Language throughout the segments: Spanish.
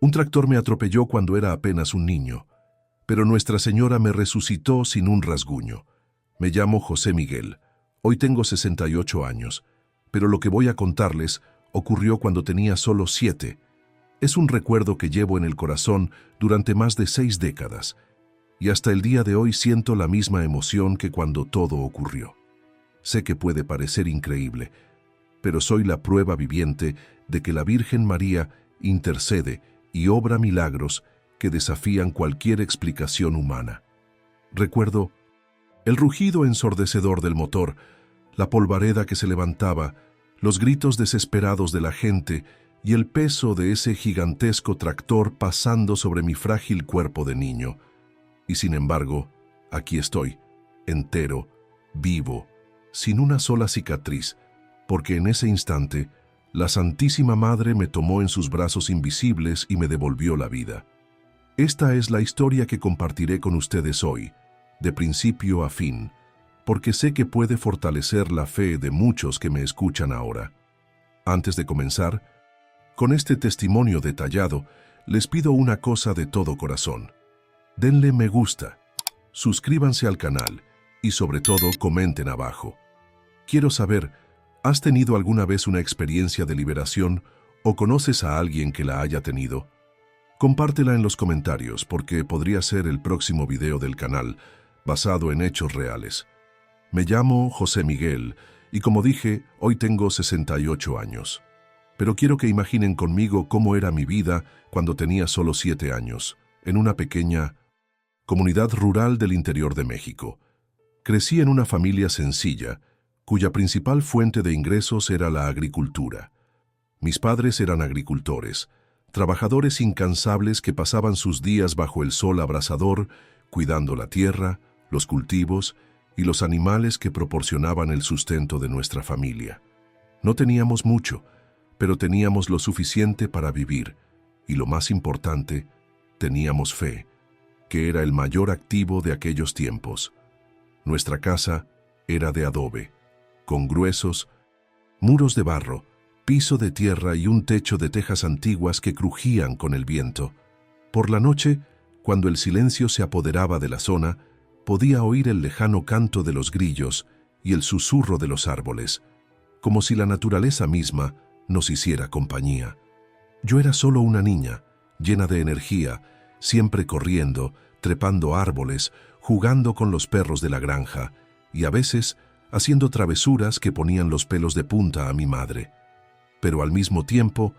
Un tractor me atropelló cuando era apenas un niño, pero Nuestra Señora me resucitó sin un rasguño. Me llamo José Miguel. Hoy tengo 68 años, pero lo que voy a contarles ocurrió cuando tenía solo 7. Es un recuerdo que llevo en el corazón durante más de 6 décadas, y hasta el día de hoy siento la misma emoción que cuando todo ocurrió. Sé que puede parecer increíble, pero soy la prueba viviente de que la Virgen María intercede y obra milagros que desafían cualquier explicación humana. Recuerdo el rugido ensordecedor del motor, la polvareda que se levantaba, los gritos desesperados de la gente y el peso de ese gigantesco tractor pasando sobre mi frágil cuerpo de niño. Y sin embargo, aquí estoy, entero, vivo, sin una sola cicatriz, porque en ese instante, la Santísima Madre me tomó en sus brazos invisibles y me devolvió la vida. Esta es la historia que compartiré con ustedes hoy, de principio a fin, porque sé que puede fortalecer la fe de muchos que me escuchan ahora. Antes de comenzar, con este testimonio detallado, les pido una cosa de todo corazón. Denle me gusta, suscríbanse al canal y sobre todo comenten abajo. Quiero saber, ¿has tenido alguna vez una experiencia de liberación o conoces a alguien que la haya tenido? Compártela en los comentarios porque podría ser el próximo video del canal, basado en hechos reales. Me llamo José Miguel y como dije, hoy tengo 68 años. Pero quiero que imaginen conmigo cómo era mi vida cuando tenía solo 7 años, en una pequeña comunidad rural del interior de México. Crecí en una familia sencilla, cuya principal fuente de ingresos era la agricultura. Mis padres eran agricultores, trabajadores incansables que pasaban sus días bajo el sol abrasador, cuidando la tierra, los cultivos y los animales que proporcionaban el sustento de nuestra familia. No teníamos mucho, pero teníamos lo suficiente para vivir, y lo más importante, teníamos fe, que era el mayor activo de aquellos tiempos. Nuestra casa era de adobe, con gruesos muros de barro, piso de tierra y un techo de tejas antiguas que crujían con el viento. Por la noche, cuando el silencio se apoderaba de la zona, podía oír el lejano canto de los grillos y el susurro de los árboles, como si la naturaleza misma nos hiciera compañía. Yo era solo una niña, llena de energía, siempre corriendo, trepando árboles, jugando con los perros de la granja y a veces haciendo travesuras que ponían los pelos de punta a mi madre. Pero al mismo tiempo,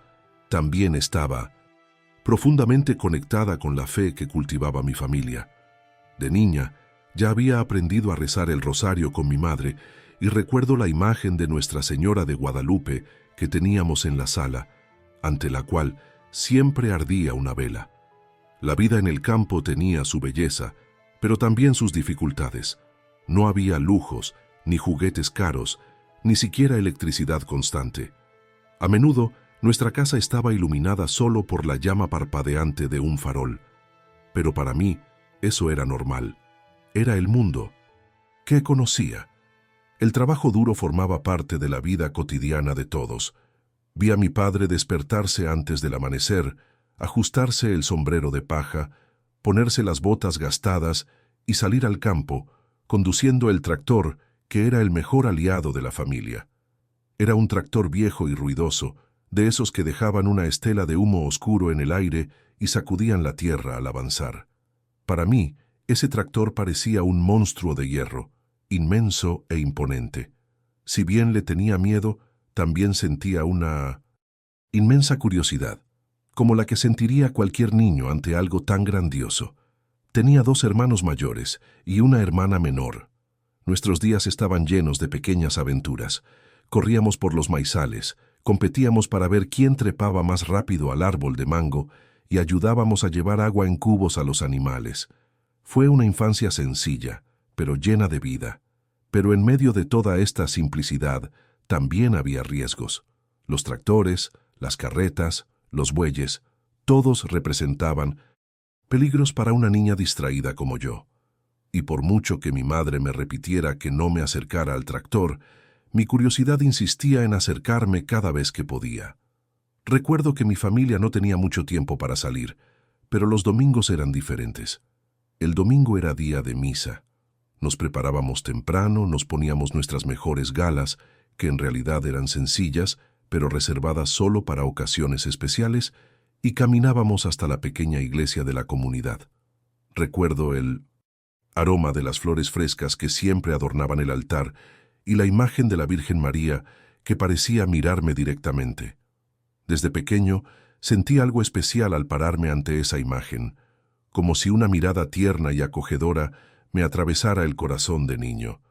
también estaba profundamente conectada con la fe que cultivaba mi familia. De niña, ya había aprendido a rezar el rosario con mi madre y recuerdo la imagen de Nuestra Señora de Guadalupe que teníamos en la sala, ante la cual siempre ardía una vela. La vida en el campo tenía su belleza, pero también sus dificultades. No había lujos, ni juguetes caros, ni siquiera electricidad constante. A menudo, nuestra casa estaba iluminada solo por la llama parpadeante de un farol. Pero para mí, eso era normal. Era el mundo. ¿Qué conocía? El trabajo duro formaba parte de la vida cotidiana de todos. Vi a mi padre despertarse antes del amanecer, ajustarse el sombrero de paja, ponerse las botas gastadas y salir al campo, conduciendo el tractor, que era el mejor aliado de la familia. Era un tractor viejo y ruidoso, de esos que dejaban una estela de humo oscuro en el aire y sacudían la tierra al avanzar. Para mí, ese tractor parecía un monstruo de hierro, inmenso e imponente. Si bien le tenía miedo, también sentía una inmensa curiosidad, como la que sentiría cualquier niño ante algo tan grandioso. Tenía 2 hermanos mayores y una hermana menor. Nuestros días estaban llenos de pequeñas aventuras. Corríamos por los maizales, competíamos para ver quién trepaba más rápido al árbol de mango y ayudábamos a llevar agua en cubos a los animales. Fue una infancia sencilla, pero llena de vida. Pero en medio de toda esta simplicidad, también había riesgos. Los tractores, las carretas, los bueyes, todos representaban peligros para una niña distraída como yo. Y por mucho que mi madre me repitiera que no me acercara al tractor, mi curiosidad insistía en acercarme cada vez que podía. Recuerdo que mi familia no tenía mucho tiempo para salir, pero los domingos eran diferentes. El domingo era día de misa. Nos preparábamos temprano, nos poníamos nuestras mejores galas, que en realidad eran sencillas, pero reservadas solo para ocasiones especiales, y caminábamos hasta la pequeña iglesia de la comunidad. Recuerdo el aroma de las flores frescas que siempre adornaban el altar y la imagen de la Virgen María que parecía mirarme directamente. Desde pequeño sentí algo especial al pararme ante esa imagen, como si una mirada tierna y acogedora me atravesara el corazón de niño.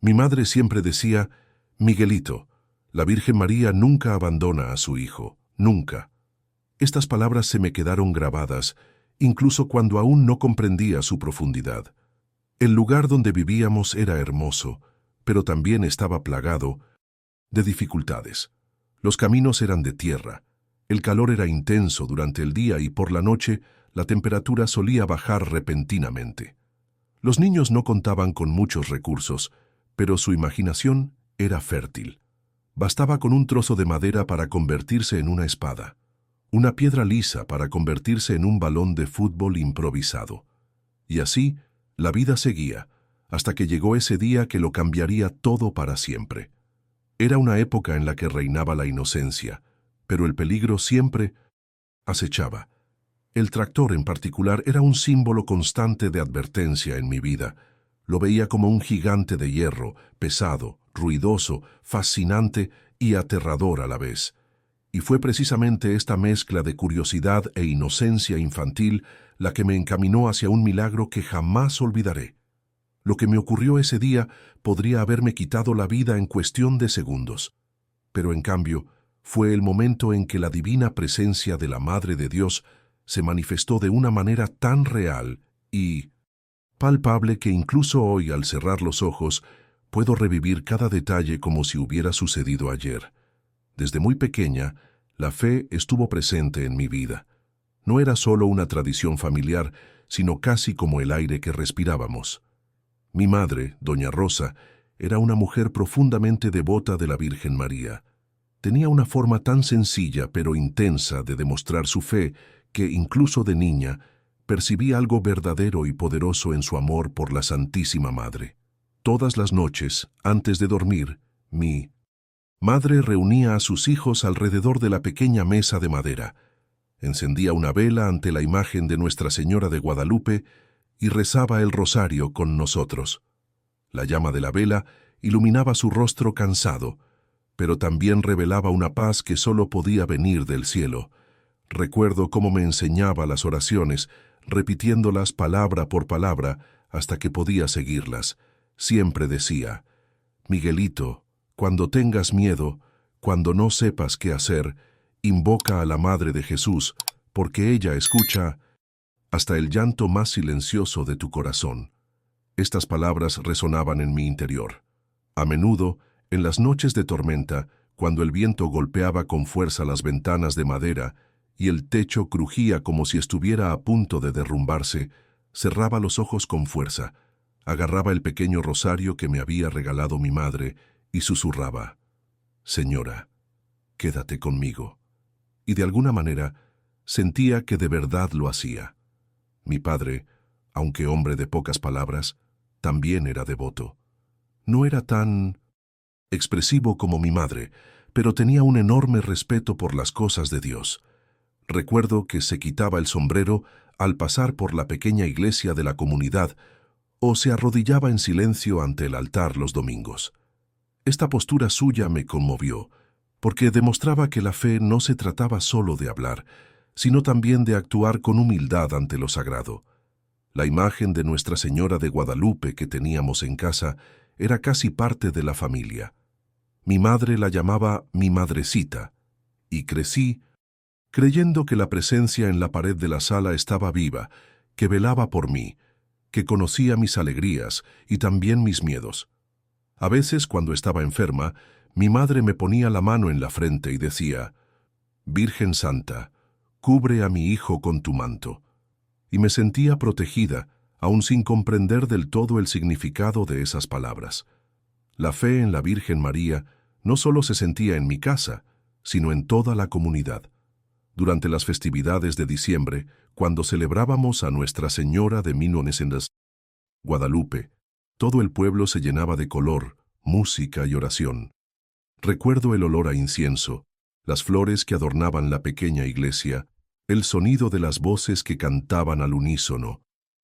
Mi madre siempre decía: «Miguelito, la Virgen María nunca abandona a su hijo, nunca». Estas palabras se me quedaron grabadas, incluso cuando aún no comprendía su profundidad. El lugar donde vivíamos era hermoso, pero también estaba plagado de dificultades. Los caminos eran de tierra, el calor era intenso durante el día y por la noche la temperatura solía bajar repentinamente. Los niños no contaban con muchos recursos, pero su imaginación era fértil. Bastaba con un trozo de madera para convertirse en una espada, una piedra lisa para convertirse en un balón de fútbol improvisado. Y así, la vida seguía, hasta que llegó ese día que lo cambiaría todo para siempre. Era una época en la que reinaba la inocencia, pero el peligro siempre acechaba. El tractor en particular era un símbolo constante de advertencia en mi vida. Lo veía como un gigante de hierro, pesado, ruidoso, fascinante y aterrador a la vez. Y fue precisamente esta mezcla de curiosidad e inocencia infantil la que me encaminó hacia un milagro que jamás olvidaré. Lo que me ocurrió ese día podría haberme quitado la vida en cuestión de segundos, pero en cambio fue el momento en que la divina presencia de la Madre de Dios se manifestó de una manera tan real y palpable que incluso hoy, al cerrar los ojos, puedo revivir cada detalle como si hubiera sucedido ayer. Desde muy pequeña, la fe estuvo presente en mi vida. No era solo una tradición familiar, sino casi como el aire que respirábamos. Mi madre, doña Rosa, era una mujer profundamente devota de la Virgen María. Tenía una forma tan sencilla pero intensa de demostrar su fe que, incluso de niña, percibí algo verdadero y poderoso en su amor por la Santísima Madre. Todas las noches, antes de dormir, mi madre reunía a sus hijos alrededor de la pequeña mesa de madera, encendía una vela ante la imagen de Nuestra Señora de Guadalupe y rezaba el rosario con nosotros. La llama de la vela iluminaba su rostro cansado, pero también revelaba una paz que solo podía venir del cielo. Recuerdo cómo me enseñaba las oraciones, repitiéndolas palabra por palabra hasta que podía seguirlas. Siempre decía: «Miguelito, cuando tengas miedo, cuando no sepas qué hacer, invoca a la Madre de Jesús, porque ella escucha hasta el llanto más silencioso de tu corazón». Estas palabras resonaban en mi interior. A menudo, en las noches de tormenta, cuando el viento golpeaba con fuerza las ventanas de madera y el techo crujía como si estuviera a punto de derrumbarse, cerraba los ojos con fuerza, agarraba el pequeño rosario que me había regalado mi madre y susurraba: «Señora, quédate conmigo». Y de alguna manera sentía que de verdad lo hacía. Mi padre, aunque hombre de pocas palabras, también era devoto. No era tan expresivo como mi madre, pero tenía un enorme respeto por las cosas de Dios. Recuerdo que se quitaba el sombrero al pasar por la pequeña iglesia de la comunidad o se arrodillaba en silencio ante el altar los domingos. Esta postura suya me conmovió, porque demostraba que la fe no se trataba solo de hablar, sino también de actuar con humildad ante lo sagrado. La imagen de Nuestra Señora de Guadalupe que teníamos en casa era casi parte de la familia. Mi madre la llamaba mi madrecita, y crecí creyendo que la presencia en la pared de la sala estaba viva, que velaba por mí, que conocía mis alegrías y también mis miedos. A veces, cuando estaba enferma, mi madre me ponía la mano en la frente y decía: «Virgen Santa, cubre a mi hijo con tu manto». Y me sentía protegida, aun sin comprender del todo el significado de esas palabras. La fe en la Virgen María no solo se sentía en mi casa, sino en toda la comunidad. Durante las festividades de diciembre, cuando celebrábamos a Nuestra Señora de Minones en Guadalupe, todo el pueblo se llenaba de color, música y oración. Recuerdo el olor a incienso, las flores que adornaban la pequeña iglesia, el sonido de las voces que cantaban al unísono.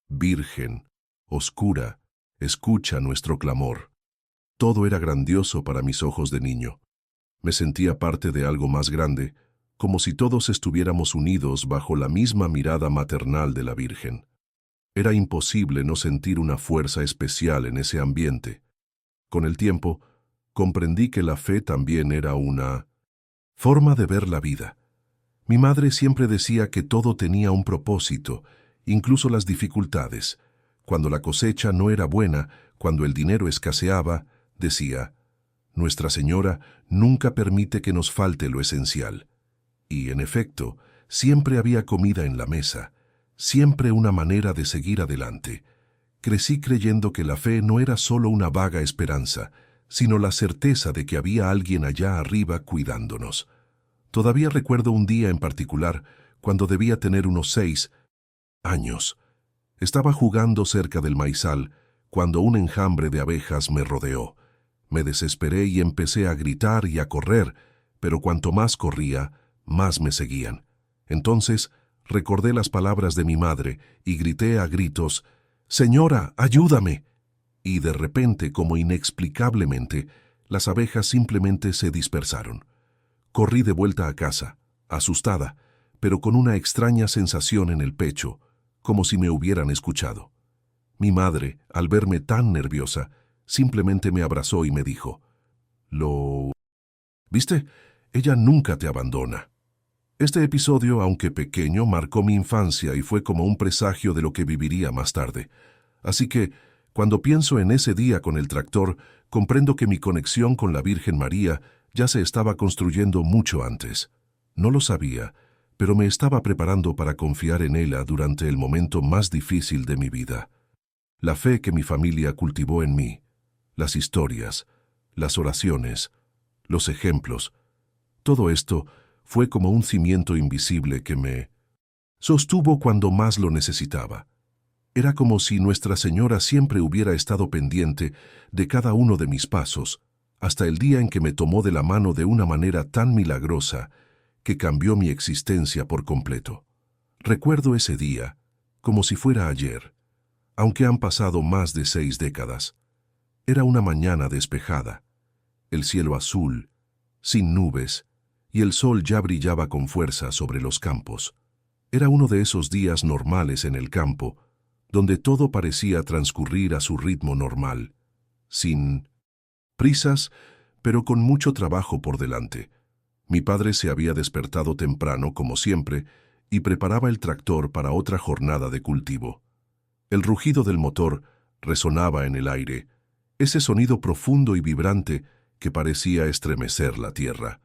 Virgen, oscura, escucha nuestro clamor. Todo era grandioso para mis ojos de niño. Me sentía parte de algo más grande, como si todos estuviéramos unidos bajo la misma mirada maternal de la Virgen. Era imposible no sentir una fuerza especial en ese ambiente. Con el tiempo, comprendí que la fe también era una forma de ver la vida. Mi madre siempre decía que todo tenía un propósito, incluso las dificultades. Cuando la cosecha no era buena, cuando el dinero escaseaba, decía, Nuestra Señora nunca permite que nos falte lo esencial. Y, en efecto, siempre había comida en la mesa, siempre una manera de seguir adelante. Crecí creyendo que la fe no era solo una vaga esperanza, sino la certeza de que había alguien allá arriba cuidándonos. Todavía recuerdo un día en particular, cuando debía tener unos 6 años. Estaba jugando cerca del maizal, cuando un enjambre de abejas me rodeó. Me desesperé y empecé a gritar y a correr, pero cuanto más corría, más me seguían. Entonces, recordé las palabras de mi madre y grité a gritos, «Señora, ayúdame». Y de repente, como inexplicablemente, las abejas simplemente se dispersaron. Corrí de vuelta a casa, asustada, pero con una extraña sensación en el pecho, como si me hubieran escuchado. Mi madre, al verme tan nerviosa, simplemente me abrazó y me dijo, ¿Viste? Ella nunca te abandona. Este episodio, aunque pequeño, marcó mi infancia y fue como un presagio de lo que viviría más tarde. Así que, cuando pienso en ese día con el tractor, comprendo que mi conexión con la Virgen María ya se estaba construyendo mucho antes. No lo sabía, pero me estaba preparando para confiar en ella durante el momento más difícil de mi vida. La fe que mi familia cultivó en mí, las historias, las oraciones, los ejemplos, todo esto fue como un cimiento invisible que me sostuvo cuando más lo necesitaba. Era como si Nuestra Señora siempre hubiera estado pendiente de cada uno de mis pasos, hasta el día en que me tomó de la mano de una manera tan milagrosa que cambió mi existencia por completo. Recuerdo ese día como si fuera ayer, aunque han pasado más de 6 décadas. Era una mañana despejada, el cielo azul, sin nubes, y el sol ya brillaba con fuerza sobre los campos. Era uno de esos días normales en el campo, donde todo parecía transcurrir a su ritmo normal, sin prisas, pero con mucho trabajo por delante. Mi padre se había despertado temprano, como siempre, y preparaba el tractor para otra jornada de cultivo. El rugido del motor resonaba en el aire, ese sonido profundo y vibrante que parecía estremecer la tierra.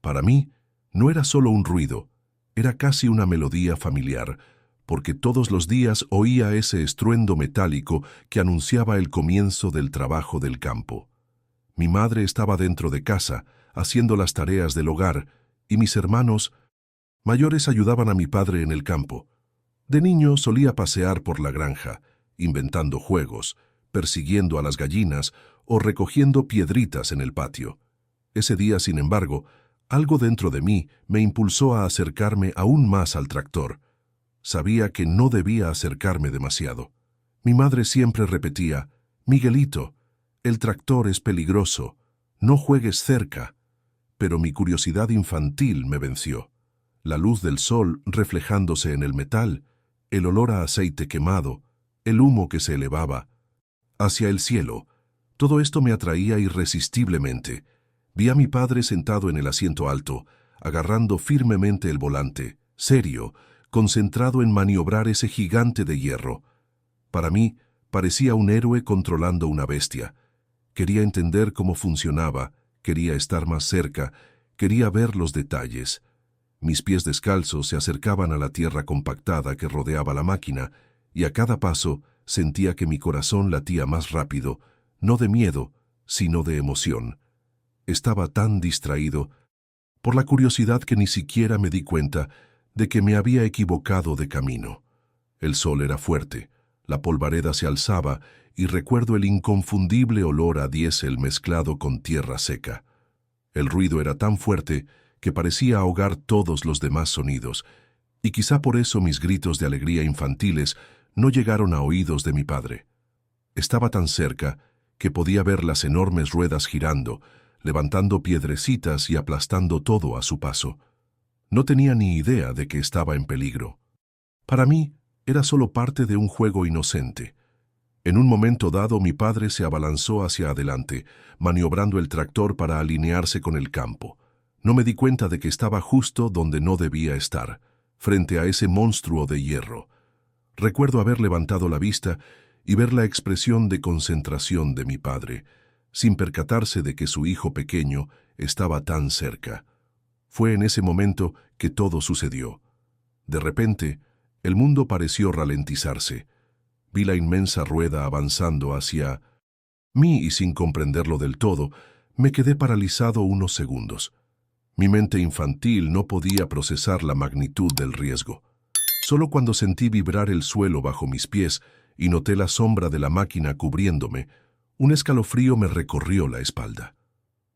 Para mí, no era solo un ruido, era casi una melodía familiar, porque todos los días oía ese estruendo metálico que anunciaba el comienzo del trabajo del campo. Mi madre estaba dentro de casa, haciendo las tareas del hogar, y mis hermanos mayores ayudaban a mi padre en el campo. De niño solía pasear por la granja, inventando juegos, persiguiendo a las gallinas o recogiendo piedritas en el patio. Ese día, sin embargo, algo dentro de mí me impulsó a acercarme aún más al tractor. Sabía que no debía acercarme demasiado. Mi madre siempre repetía, «Miguelito, el tractor es peligroso, no juegues cerca». Pero mi curiosidad infantil me venció. La luz del sol reflejándose en el metal, el olor a aceite quemado, el humo que se elevaba hacia el cielo, todo esto me atraía irresistiblemente. Vi a mi padre sentado en el asiento alto, agarrando firmemente el volante, serio, concentrado en maniobrar ese gigante de hierro. Para mí, parecía un héroe controlando una bestia. Quería entender cómo funcionaba, quería estar más cerca, quería ver los detalles. Mis pies descalzos se acercaban a la tierra compactada que rodeaba la máquina, y a cada paso sentía que mi corazón latía más rápido, no de miedo, sino de emoción. Estaba tan distraído por la curiosidad que ni siquiera me di cuenta de que me había equivocado de camino. El sol era fuerte, la polvareda se alzaba y recuerdo el inconfundible olor a diésel mezclado con tierra seca. El ruido era tan fuerte que parecía ahogar todos los demás sonidos, y quizá por eso mis gritos de alegría infantiles no llegaron a oídos de mi padre. Estaba tan cerca que podía ver las enormes ruedas girando, levantando piedrecitas y aplastando todo a su paso. No tenía ni idea de que estaba en peligro. Para mí, era solo parte de un juego inocente. En un momento dado, mi padre se abalanzó hacia adelante, maniobrando el tractor para alinearse con el campo. No me di cuenta de que estaba justo donde no debía estar, frente a ese monstruo de hierro. Recuerdo haber levantado la vista y ver la expresión de concentración de mi padre, sin percatarse de que su hijo pequeño estaba tan cerca. Fue en ese momento que todo sucedió. De repente, el mundo pareció ralentizarse. Vi la inmensa rueda avanzando hacia mí y sin comprenderlo del todo, me quedé paralizado unos segundos. Mi mente infantil no podía procesar la magnitud del riesgo. Solo cuando sentí vibrar el suelo bajo mis pies y noté la sombra de la máquina cubriéndome, un escalofrío me recorrió la espalda.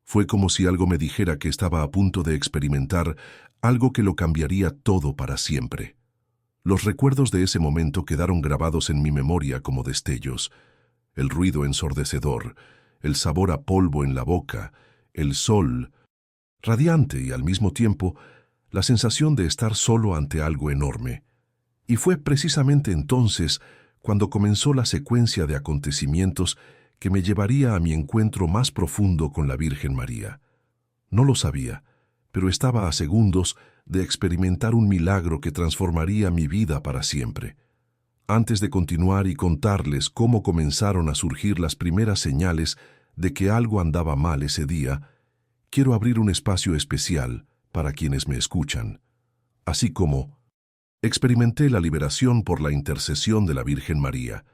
Fue como si algo me dijera que estaba a punto de experimentar algo que lo cambiaría todo para siempre. Los recuerdos de ese momento quedaron grabados en mi memoria como destellos. El ruido ensordecedor, el sabor a polvo en la boca, el sol radiante y al mismo tiempo la sensación de estar solo ante algo enorme. Y fue precisamente entonces cuando comenzó la secuencia de acontecimientos que me llevaría a mi encuentro más profundo con la Virgen María. No lo sabía, pero estaba a segundos de experimentar un milagro que transformaría mi vida para siempre. Antes de continuar y contarles cómo comenzaron a surgir las primeras señales de que algo andaba mal ese día, quiero abrir un espacio especial para quienes me escuchan. Así como experimenté la liberación por la intercesión de la Virgen María,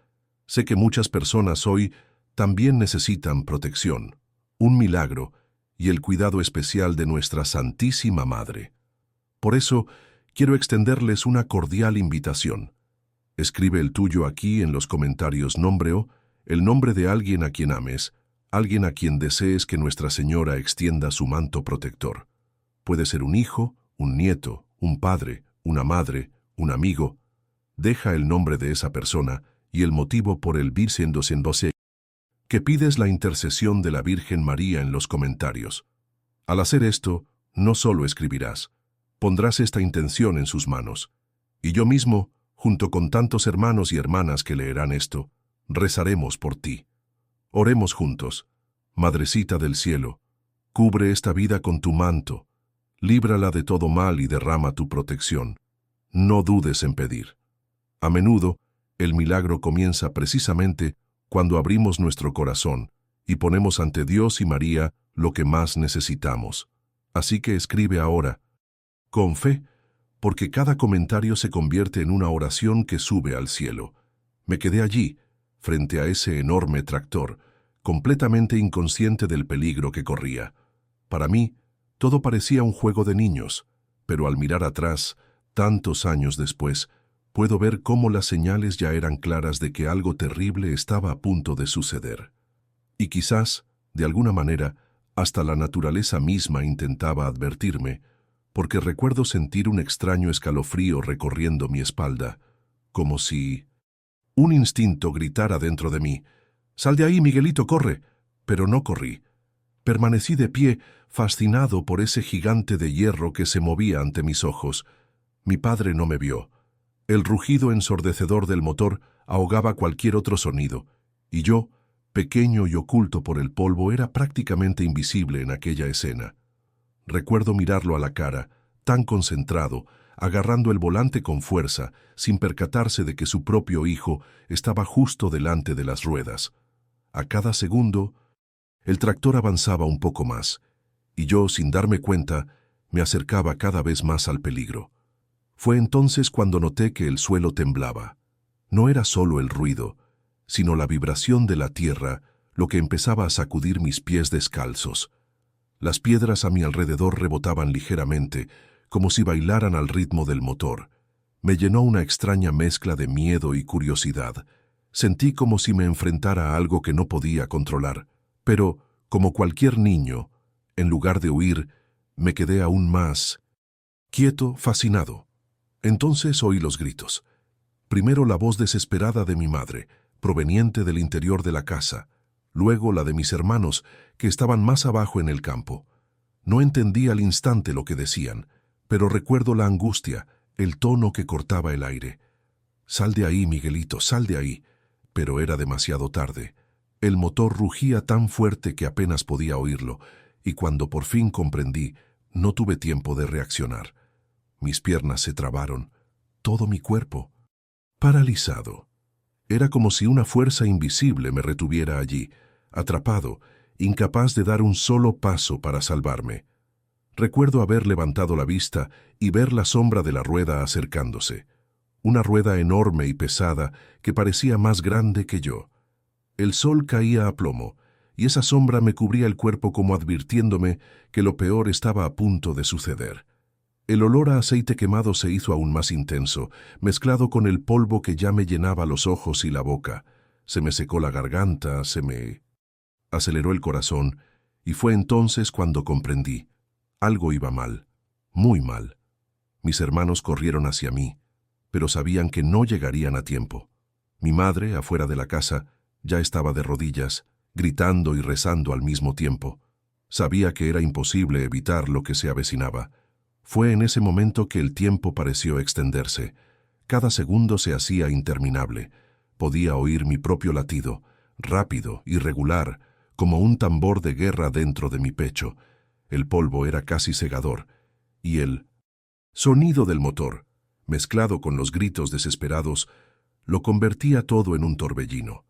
sé que muchas personas hoy también necesitan protección, un milagro y el cuidado especial de nuestra Santísima Madre. Por eso, quiero extenderles una cordial invitación. Escribe el tuyo aquí en los comentarios el nombre de alguien a quien ames, alguien a quien desees que Nuestra Señora extienda su manto protector. Puede ser un hijo, un nieto, un padre, una madre, un amigo. Deja el nombre de esa persona y el motivo por el diciéndose que pides la intercesión de la Virgen María en los comentarios. Al hacer esto, no solo escribirás, pondrás esta intención en sus manos. Y yo mismo, junto con tantos hermanos y hermanas que leerán esto, rezaremos por ti. Oremos juntos. Madrecita del cielo, cubre esta vida con tu manto, líbrala de todo mal y derrama tu protección. No dudes en pedir. A menudo, el milagro comienza precisamente cuando abrimos nuestro corazón y ponemos ante Dios y María lo que más necesitamos. Así que escribe ahora, con fe, porque cada comentario se convierte en una oración que sube al cielo. Me quedé allí, frente a ese enorme tractor, completamente inconsciente del peligro que corría. Para mí, todo parecía un juego de niños, pero al mirar atrás, tantos años después, puedo ver cómo las señales ya eran claras de que algo terrible estaba a punto de suceder. Y quizás, de alguna manera, hasta la naturaleza misma intentaba advertirme, porque recuerdo sentir un extraño escalofrío recorriendo mi espalda, como si un instinto gritara dentro de mí, «¡Sal de ahí, Miguelito, corre!». Pero no corrí. Permanecí de pie, fascinado por ese gigante de hierro que se movía ante mis ojos. Mi padre no me vio. El rugido ensordecedor del motor ahogaba cualquier otro sonido, y yo, pequeño y oculto por el polvo, era prácticamente invisible en aquella escena. Recuerdo mirarlo a la cara, tan concentrado, agarrando el volante con fuerza, sin percatarse de que su propio hijo estaba justo delante de las ruedas. A cada segundo, el tractor avanzaba un poco más, y yo, sin darme cuenta, me acercaba cada vez más al peligro. Fue entonces cuando noté que el suelo temblaba. No era solo el ruido, sino la vibración de la tierra lo que empezaba a sacudir mis pies descalzos. Las piedras a mi alrededor rebotaban ligeramente, como si bailaran al ritmo del motor. Me llenó una extraña mezcla de miedo y curiosidad. Sentí como si me enfrentara a algo que no podía controlar. Pero, como cualquier niño, en lugar de huir, me quedé aún más quieto, fascinado. Entonces oí los gritos. Primero la voz desesperada de mi madre, proveniente del interior de la casa. Luego la de mis hermanos, que estaban más abajo en el campo. No entendí al instante lo que decían, pero recuerdo la angustia, el tono que cortaba el aire. «Sal de ahí, Miguelito, sal de ahí». Pero era demasiado tarde. El motor rugía tan fuerte que apenas podía oírlo, y cuando por fin comprendí, no tuve tiempo de reaccionar. Mis piernas se trabaron, todo mi cuerpo, paralizado. Era como si una fuerza invisible me retuviera allí, atrapado, incapaz de dar un solo paso para salvarme. Recuerdo haber levantado la vista y ver la sombra de la rueda acercándose. Una rueda enorme y pesada que parecía más grande que yo. El sol caía a plomo, y esa sombra me cubría el cuerpo como advirtiéndome que lo peor estaba a punto de suceder. El olor a aceite quemado se hizo aún más intenso, mezclado con el polvo que ya me llenaba los ojos y la boca. Se me secó la garganta, se me aceleró el corazón, y fue entonces cuando comprendí. Algo iba mal, muy mal. Mis hermanos corrieron hacia mí, pero sabían que no llegarían a tiempo. Mi madre, afuera de la casa, ya estaba de rodillas, gritando y rezando al mismo tiempo. Sabía que era imposible evitar lo que se avecinaba. Fue en ese momento que el tiempo pareció extenderse. Cada segundo se hacía interminable. Podía oír mi propio latido, rápido, irregular, como un tambor de guerra dentro de mi pecho. El polvo era casi cegador, y el sonido del motor, mezclado con los gritos desesperados, lo convertía todo en un torbellino.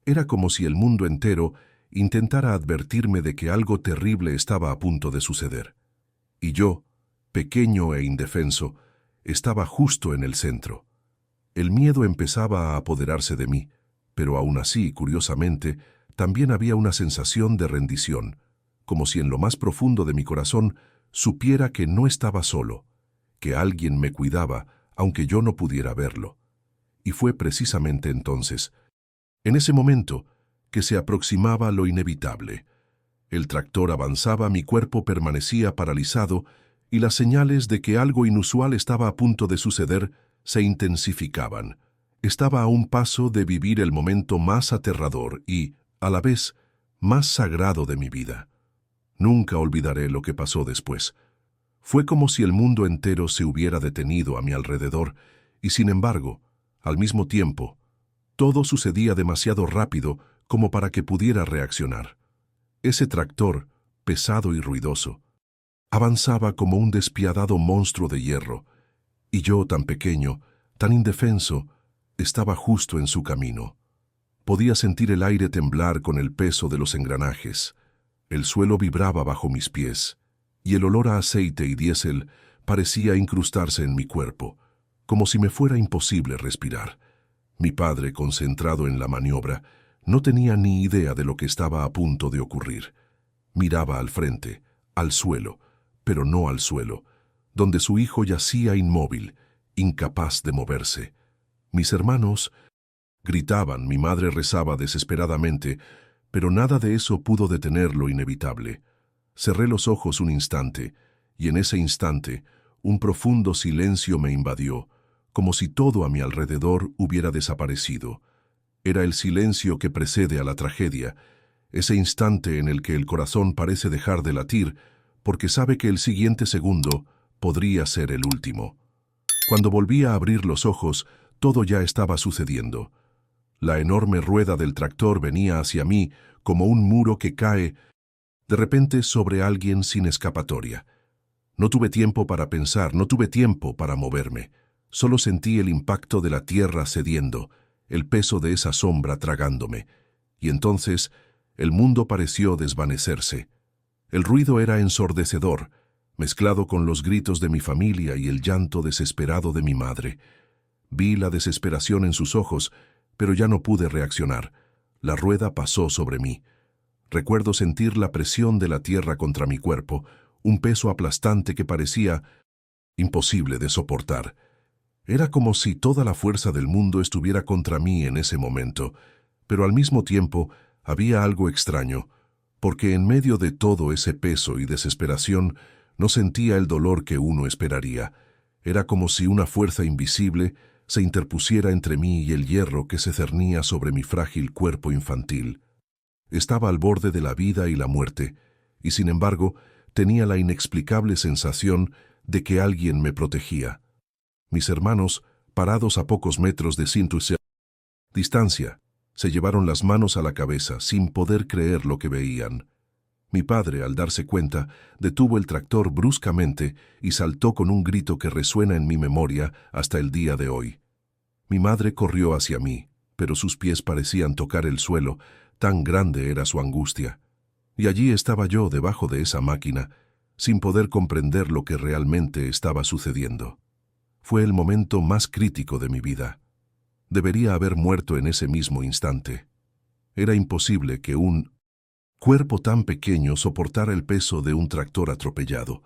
Era como si el mundo entero intentara advertirme de que algo terrible estaba a punto de suceder. Y yo, pequeño e indefenso, estaba justo en el centro. El miedo empezaba a apoderarse de mí, pero aún así, curiosamente, también había una sensación de rendición, como si en lo más profundo de mi corazón supiera que no estaba solo, que alguien me cuidaba, aunque yo no pudiera verlo. Y fue precisamente entonces, en ese momento, que se aproximaba lo inevitable. El tractor avanzaba, mi cuerpo permanecía paralizado, y las señales de que algo inusual estaba a punto de suceder se intensificaban. Estaba a un paso de vivir el momento más aterrador y, a la vez, más sagrado de mi vida. Nunca olvidaré lo que pasó después. Fue como si el mundo entero se hubiera detenido a mi alrededor, y sin embargo, al mismo tiempo, todo sucedía demasiado rápido como para que pudiera reaccionar. Ese tractor, pesado y ruidoso, avanzaba como un despiadado monstruo de hierro, y yo, tan pequeño, tan indefenso, estaba justo en su camino. Podía sentir el aire temblar con el peso de los engranajes. El suelo vibraba bajo mis pies, y el olor a aceite y diésel parecía incrustarse en mi cuerpo, como si me fuera imposible respirar. Mi padre, concentrado en la maniobra, no tenía ni idea de lo que estaba a punto de ocurrir. Miraba al frente, al suelo, pero no al suelo, donde su hijo yacía inmóvil, incapaz de moverse. Mis hermanos gritaban, mi madre rezaba desesperadamente, pero nada de eso pudo detener lo inevitable. Cerré los ojos un instante, y en ese instante un profundo silencio me invadió, como si todo a mi alrededor hubiera desaparecido. Era el silencio que precede a la tragedia, ese instante en el que el corazón parece dejar de latir, porque sabe que el siguiente segundo podría ser el último. Cuando volví a abrir los ojos, todo ya estaba sucediendo. La enorme rueda del tractor venía hacia mí como un muro que cae de repente sobre alguien sin escapatoria. No tuve tiempo para pensar, no tuve tiempo para moverme. Solo sentí el impacto de la tierra cediendo, el peso de esa sombra tragándome. Y entonces el mundo pareció desvanecerse. El ruido era ensordecedor, mezclado con los gritos de mi familia y el llanto desesperado de mi madre. Vi la desesperación en sus ojos, pero ya no pude reaccionar. La rueda pasó sobre mí. Recuerdo sentir la presión de la tierra contra mi cuerpo, un peso aplastante que parecía imposible de soportar. Era como si toda la fuerza del mundo estuviera contra mí en ese momento, pero al mismo tiempo había algo extraño, porque en medio de todo ese peso y desesperación no sentía el dolor que uno esperaría. Era como si una fuerza invisible se interpusiera entre mí y el hierro que se cernía sobre mi frágil cuerpo infantil. Estaba al borde de la vida y la muerte, y sin embargo tenía la inexplicable sensación de que alguien me protegía. Mis hermanos, parados a pocos metros de distancia, se llevaron las manos a la cabeza sin poder creer lo que veían. Mi padre, al darse cuenta, detuvo el tractor bruscamente y saltó con un grito que resuena en mi memoria hasta el día de hoy. Mi madre corrió hacia mí, pero sus pies parecían tocar el suelo, tan grande era su angustia. Y allí estaba yo debajo de esa máquina, sin poder comprender lo que realmente estaba sucediendo. Fue el momento más crítico de mi vida. Debería haber muerto en ese mismo instante. Era imposible que un cuerpo tan pequeño soportara el peso de un tractor atropellado.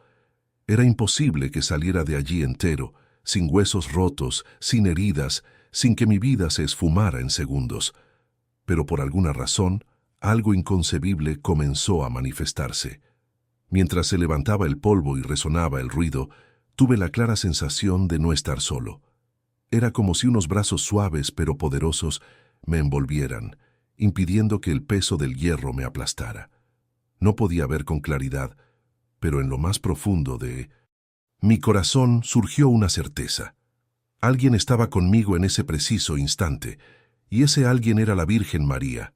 Era imposible que saliera de allí entero, sin huesos rotos, sin heridas, sin que mi vida se esfumara en segundos. Pero por alguna razón, algo inconcebible comenzó a manifestarse. Mientras se levantaba el polvo y resonaba el ruido, tuve la clara sensación de no estar solo. Era como si unos brazos suaves pero poderosos me envolvieran, impidiendo que el peso del hierro me aplastara. No podía ver con claridad, pero en lo más profundo de mi corazón surgió una certeza. Alguien estaba conmigo en ese preciso instante, y ese alguien era la Virgen María.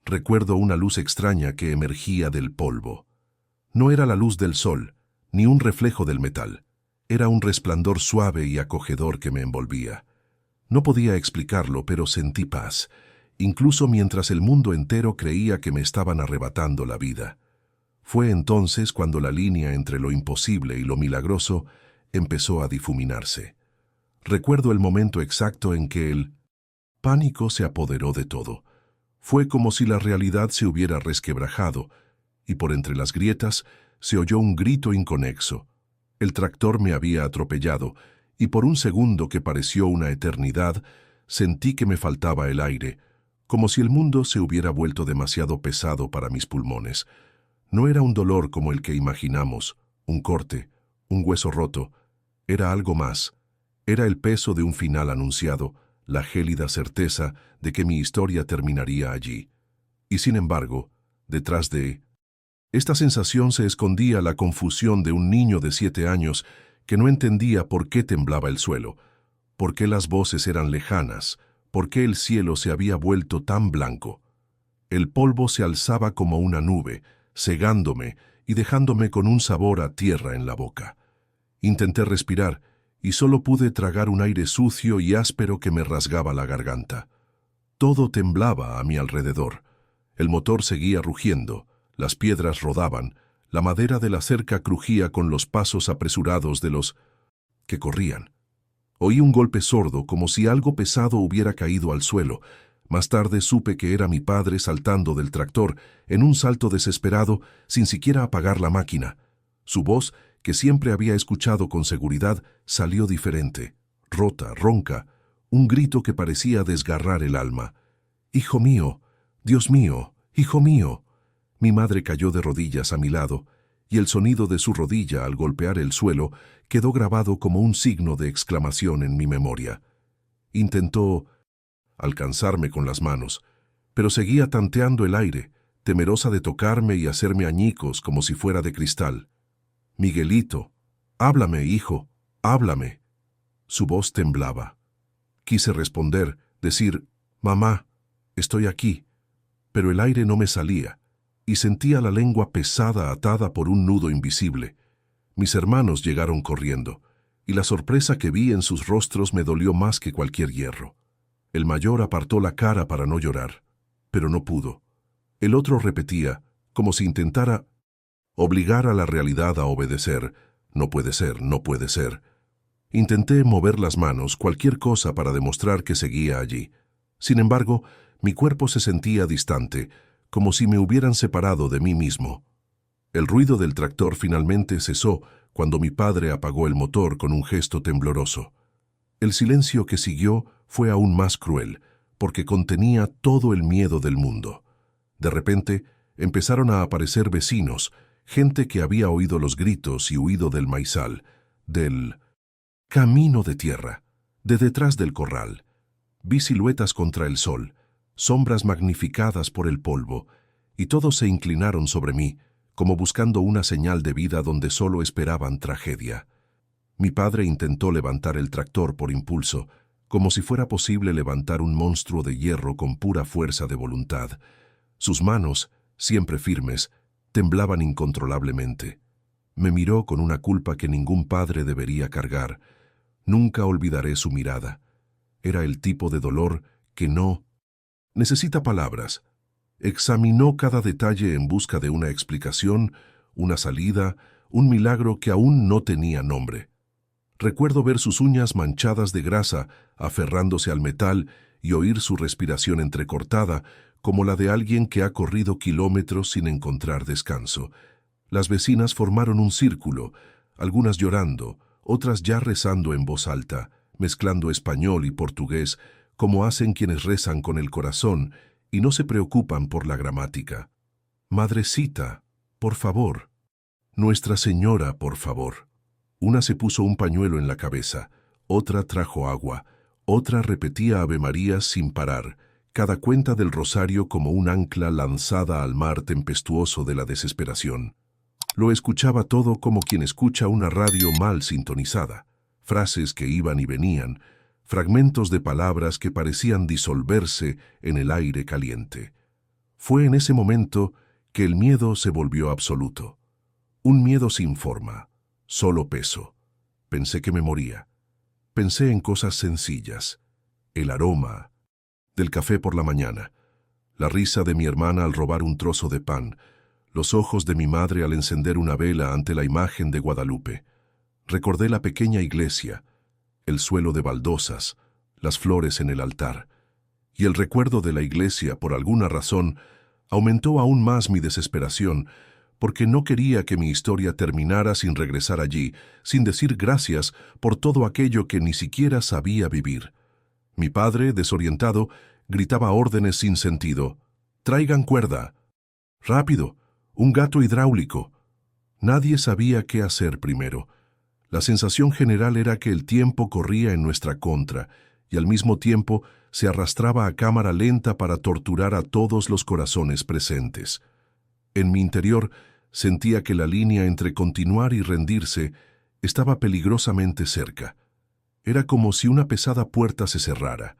Recuerdo una luz extraña que emergía del polvo. No era la luz del sol, ni un reflejo del metal. Era un resplandor suave y acogedor que me envolvía. No podía explicarlo, pero sentí paz, incluso mientras el mundo entero creía que me estaban arrebatando la vida. Fue entonces cuando la línea entre lo imposible y lo milagroso empezó a difuminarse. Recuerdo el momento exacto en que el pánico se apoderó de todo. Fue como si la realidad se hubiera resquebrajado, y por entre las grietas se oyó un grito inconexo. El tractor me había atropellado, y por un segundo que pareció una eternidad, sentí que me faltaba el aire, como si el mundo se hubiera vuelto demasiado pesado para mis pulmones. No era un dolor como el que imaginamos, un corte, un hueso roto. Era algo más. Era el peso de un final anunciado, la gélida certeza de que mi historia terminaría allí. Y sin embargo, detrás de esta sensación se escondía la confusión de un niño de 7 años que no entendía por qué temblaba el suelo, por qué las voces eran lejanas, por qué el cielo se había vuelto tan blanco. El polvo se alzaba como una nube, cegándome y dejándome con un sabor a tierra en la boca. Intenté respirar y solo pude tragar un aire sucio y áspero que me rasgaba la garganta. Todo temblaba a mi alrededor. El motor seguía rugiendo. Las piedras rodaban, la madera de la cerca crujía con los pasos apresurados de los que corrían. Oí un golpe sordo, como si algo pesado hubiera caído al suelo. Más tarde supe que era mi padre saltando del tractor, en un salto desesperado, sin siquiera apagar la máquina. Su voz, que siempre había escuchado con seguridad, salió diferente, rota, ronca, un grito que parecía desgarrar el alma. «¡Hijo mío! ¡Dios mío! ¡Hijo mío!». Mi madre cayó de rodillas a mi lado, y el sonido de su rodilla al golpear el suelo quedó grabado como un signo de exclamación en mi memoria. Intentó alcanzarme con las manos, pero seguía tanteando el aire, temerosa de tocarme y hacerme añicos como si fuera de cristal. «Miguelito, háblame, hijo, háblame». Su voz temblaba. Quise responder, decir, «Mamá, estoy aquí», pero el aire no me salía, y sentía la lengua pesada atada por un nudo invisible. Mis hermanos llegaron corriendo, y la sorpresa que vi en sus rostros me dolió más que cualquier hierro. El mayor apartó la cara para no llorar, pero no pudo. El otro repetía, como si intentara obligar a la realidad a obedecer, «No puede ser, no puede ser». Intenté mover las manos, cualquier cosa para demostrar que seguía allí. Sin embargo, mi cuerpo se sentía distante, como si me hubieran separado de mí mismo. El ruido del tractor finalmente cesó cuando mi padre apagó el motor con un gesto tembloroso. El silencio que siguió fue aún más cruel, porque contenía todo el miedo del mundo. De repente, empezaron a aparecer vecinos, gente que había oído los gritos y huido del maizal, del camino de tierra, de detrás del corral. Vi siluetas contra el sol, sombras magnificadas por el polvo, y todos se inclinaron sobre mí, como buscando una señal de vida donde solo esperaban tragedia. Mi padre intentó levantar el tractor por impulso, como si fuera posible levantar un monstruo de hierro con pura fuerza de voluntad. Sus manos, siempre firmes, temblaban incontrolablemente. Me miró con una culpa que ningún padre debería cargar. Nunca olvidaré su mirada. Era el tipo de dolor que no necesita palabras. Examinó cada detalle en busca de una explicación, una salida, un milagro que aún no tenía nombre. Recuerdo ver sus uñas manchadas de grasa, aferrándose al metal, y oír su respiración entrecortada, como la de alguien que ha corrido kilómetros sin encontrar descanso. Las vecinas formaron un círculo, algunas llorando, otras ya rezando en voz alta, mezclando español y portugués, como hacen quienes rezan con el corazón y no se preocupan por la gramática. Madrecita, por favor. Nuestra Señora, por favor. Una se puso un pañuelo en la cabeza, otra trajo agua, otra repetía avemarías sin parar, cada cuenta del rosario como un ancla lanzada al mar tempestuoso de la desesperación. Lo escuchaba todo como quien escucha una radio mal sintonizada, frases que iban y venían, fragmentos de palabras que parecían disolverse en el aire caliente. Fue en ese momento que el miedo se volvió absoluto. Un miedo sin forma, solo peso. Pensé que me moría. Pensé en cosas sencillas. El aroma del café por la mañana, la risa de mi hermana al robar un trozo de pan, los ojos de mi madre al encender una vela ante la imagen de Guadalupe. Recordé la pequeña iglesia, el suelo de baldosas, las flores en el altar. Y el recuerdo de la iglesia, por alguna razón, aumentó aún más mi desesperación, porque no quería que mi historia terminara sin regresar allí, sin decir gracias por todo aquello que ni siquiera sabía vivir. Mi padre, desorientado, gritaba órdenes sin sentido. «¡Traigan cuerda! ¡Rápido! ¡Un gato hidráulico!». Nadie sabía qué hacer primero. La sensación general era que el tiempo corría en nuestra contra, y al mismo tiempo se arrastraba a cámara lenta para torturar a todos los corazones presentes. En mi interior sentía que la línea entre continuar y rendirse estaba peligrosamente cerca. Era como si una pesada puerta se cerrara,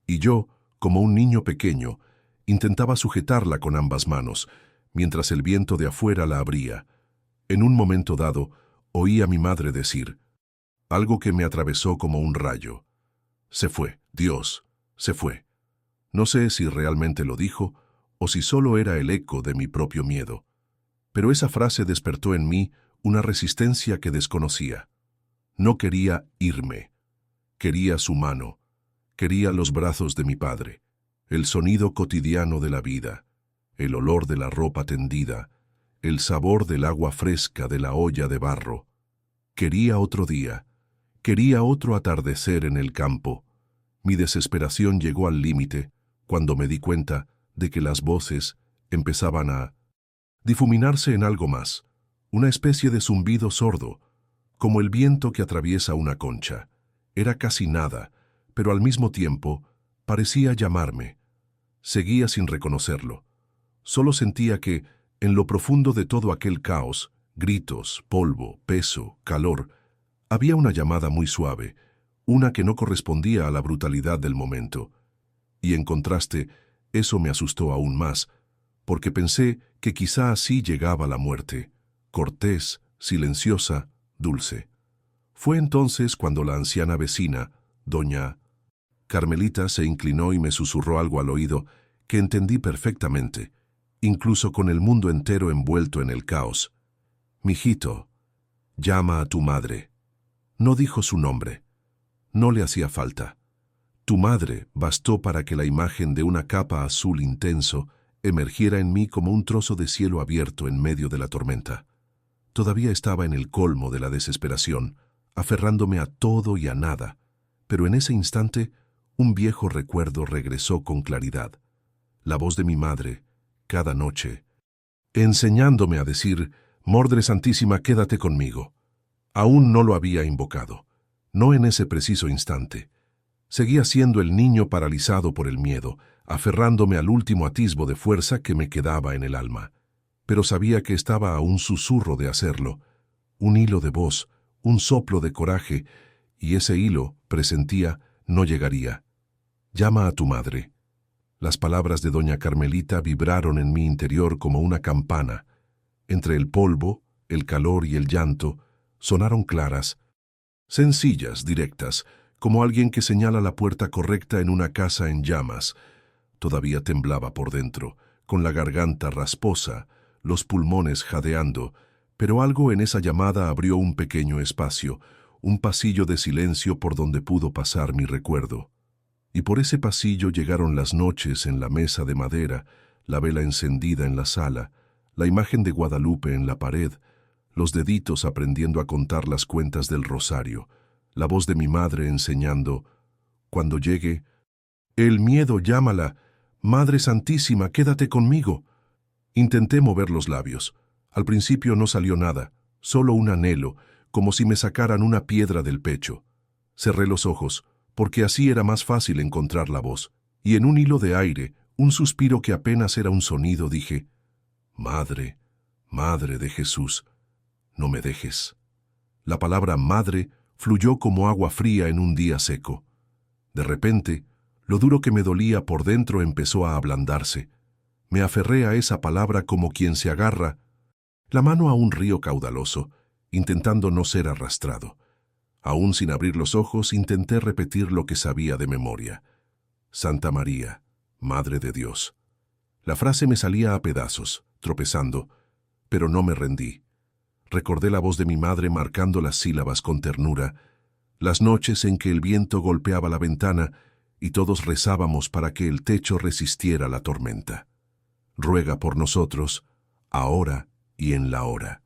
y yo, como un niño pequeño, intentaba sujetarla con ambas manos, mientras el viento de afuera la abría. En un momento dado, oí a mi madre decir, algo que me atravesó como un rayo. Se fue, Dios, se fue. No sé si realmente lo dijo, o si solo era el eco de mi propio miedo. Pero esa frase despertó en mí una resistencia que desconocía. No quería irme. Quería su mano. Quería los brazos de mi padre, el sonido cotidiano de la vida, el olor de la ropa tendida, el sabor del agua fresca de la olla de barro. Quería otro día. Quería otro atardecer en el campo. Mi desesperación llegó al límite cuando me di cuenta de que las voces empezaban a difuminarse en algo más, una especie de zumbido sordo, como el viento que atraviesa una concha. Era casi nada, pero al mismo tiempo parecía llamarme. Seguía sin reconocerlo. Solo sentía que, en lo profundo de todo aquel caos, gritos, polvo, peso, calor, había una llamada muy suave, una que no correspondía a la brutalidad del momento. Y en contraste, eso me asustó aún más, porque pensé que quizá así llegaba la muerte, cortés, silenciosa, dulce. Fue entonces cuando la anciana vecina, doña Carmelita, se inclinó y me susurró algo al oído que entendí perfectamente, incluso con el mundo entero envuelto en el caos. «Mijito, llama a tu madre». No dijo su nombre. No le hacía falta. Tu madre bastó para que la imagen de una capa azul intenso emergiera en mí como un trozo de cielo abierto en medio de la tormenta. Todavía estaba en el colmo de la desesperación, aferrándome a todo y a nada, pero en ese instante un viejo recuerdo regresó con claridad. La voz de mi madre, cada noche, enseñándome a decir: «Mordre Santísima, quédate conmigo». Aún no lo había invocado, no en ese preciso instante. Seguía siendo el niño paralizado por el miedo, aferrándome al último atisbo de fuerza que me quedaba en el alma. Pero sabía que estaba a un susurro de hacerlo, un hilo de voz, un soplo de coraje, y ese hilo, presentía, no llegaría. «Llama a tu madre». Las palabras de doña Carmelita vibraron en mi interior como una campana. Entre el polvo, el calor y el llanto, sonaron claras, sencillas, directas, como alguien que señala la puerta correcta en una casa en llamas. Todavía temblaba por dentro, con la garganta rasposa, los pulmones jadeando, pero algo en esa llamada abrió un pequeño espacio, un pasillo de silencio por donde pudo pasar mi recuerdo. Y por ese pasillo llegaron las noches en la mesa de madera, la vela encendida en la sala, la imagen de Guadalupe en la pared, los deditos aprendiendo a contar las cuentas del rosario, la voz de mi madre enseñando: «Cuando llegue, el miedo, llámala, Madre Santísima, quédate conmigo». Intenté mover los labios. Al principio no salió nada, solo un anhelo, como si me sacaran una piedra del pecho. Cerré los ojos, porque así era más fácil encontrar la voz, y en un hilo de aire, un suspiro que apenas era un sonido, dije: «Madre, Madre de Jesús, no me dejes». La palabra madre fluyó como agua fría en un día seco. De repente, lo duro que me dolía por dentro empezó a ablandarse. Me aferré a esa palabra como quien se agarra la mano a un río caudaloso, intentando no ser arrastrado. Aún sin abrir los ojos, intenté repetir lo que sabía de memoria: «Santa María, Madre de Dios». La frase me salía a pedazos, tropezando, pero no me rendí. Recordé la voz de mi madre marcando las sílabas con ternura, las noches en que el viento golpeaba la ventana y todos rezábamos para que el techo resistiera la tormenta. «Ruega por nosotros, ahora y en la hora».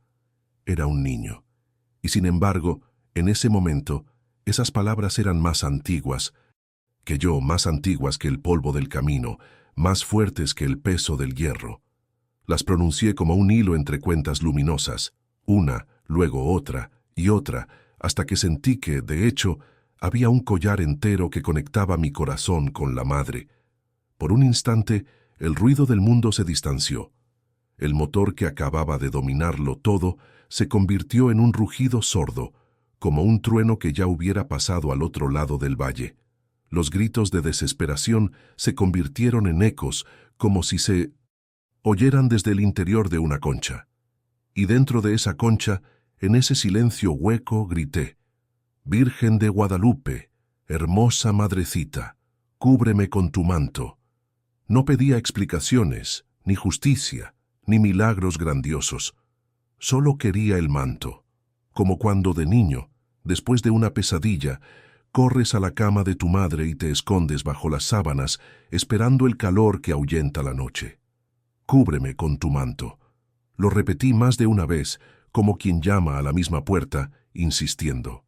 Era un niño, y sin embargo, en ese momento, esas palabras eran más antiguas que yo, más antiguas que el polvo del camino, más fuertes que el peso del hierro. Las pronuncié como un hilo entre cuentas luminosas, una, luego otra y otra, hasta que sentí que, de hecho, había un collar entero que conectaba mi corazón con la madre. Por un instante, el ruido del mundo se distanció. El motor que acababa de dominarlo todo se convirtió en un rugido sordo, como un trueno que ya hubiera pasado al otro lado del valle. Los gritos de desesperación se convirtieron en ecos, como si se oyeran desde el interior de una concha. Y dentro de esa concha, en ese silencio hueco, grité: «Virgen de Guadalupe, hermosa madrecita, cúbreme con tu manto». No pedía explicaciones, ni justicia, ni milagros grandiosos. Solo quería el manto, como cuando de niño, después de una pesadilla, corres a la cama de tu madre y te escondes bajo las sábanas, esperando el calor que ahuyenta la noche. «Cúbreme con tu manto». Lo repetí más de una vez, como quien llama a la misma puerta, insistiendo: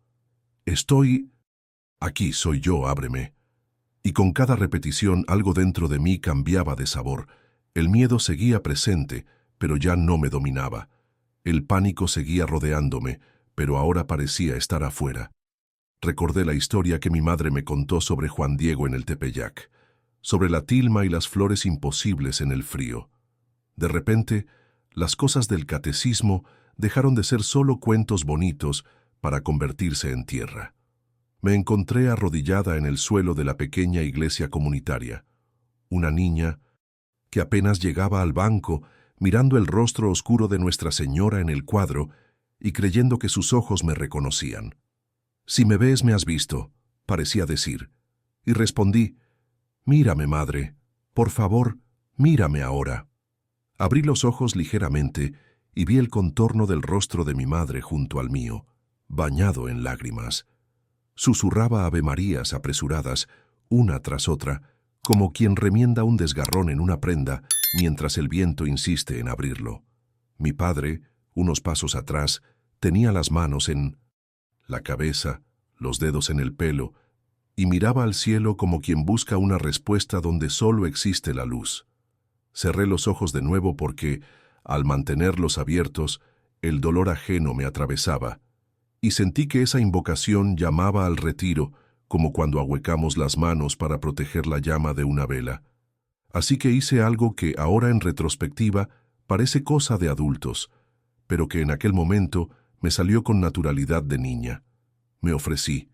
«Estoy aquí, soy yo, ábreme». Y con cada repetición algo dentro de mí cambiaba de sabor. El miedo seguía presente, pero ya no me dominaba. El pánico seguía rodeándome, pero ahora parecía estar afuera. Recordé la historia que mi madre me contó sobre Juan Diego en el Tepeyac, sobre la tilma y las flores imposibles en el frío. De repente, las cosas del catecismo dejaron de ser solo cuentos bonitos para convertirse en tierra. Me encontré arrodillada en el suelo de la pequeña iglesia comunitaria. Una niña que apenas llegaba al banco, mirando el rostro oscuro de Nuestra Señora en el cuadro y creyendo que sus ojos me reconocían. «Si me ves, me has visto», parecía decir. Y respondí: «Mírame, madre, por favor, mírame ahora». Abrí los ojos ligeramente y vi el contorno del rostro de mi madre junto al mío, bañado en lágrimas. Susurraba avemarías apresuradas, una tras otra, como quien remienda un desgarrón en una prenda, mientras el viento insiste en abrirlo. Mi padre, unos pasos atrás, tenía las manos en la cabeza, los dedos en el pelo, y miraba al cielo como quien busca una respuesta donde solo existe la luz. Cerré los ojos de nuevo porque, al mantenerlos abiertos, el dolor ajeno me atravesaba, y sentí que esa invocación llamaba al retiro, como cuando ahuecamos las manos para proteger la llama de una vela. Así que hice algo que ahora en retrospectiva parece cosa de adultos, pero que en aquel momento me salió con naturalidad de niña. Me ofrecí: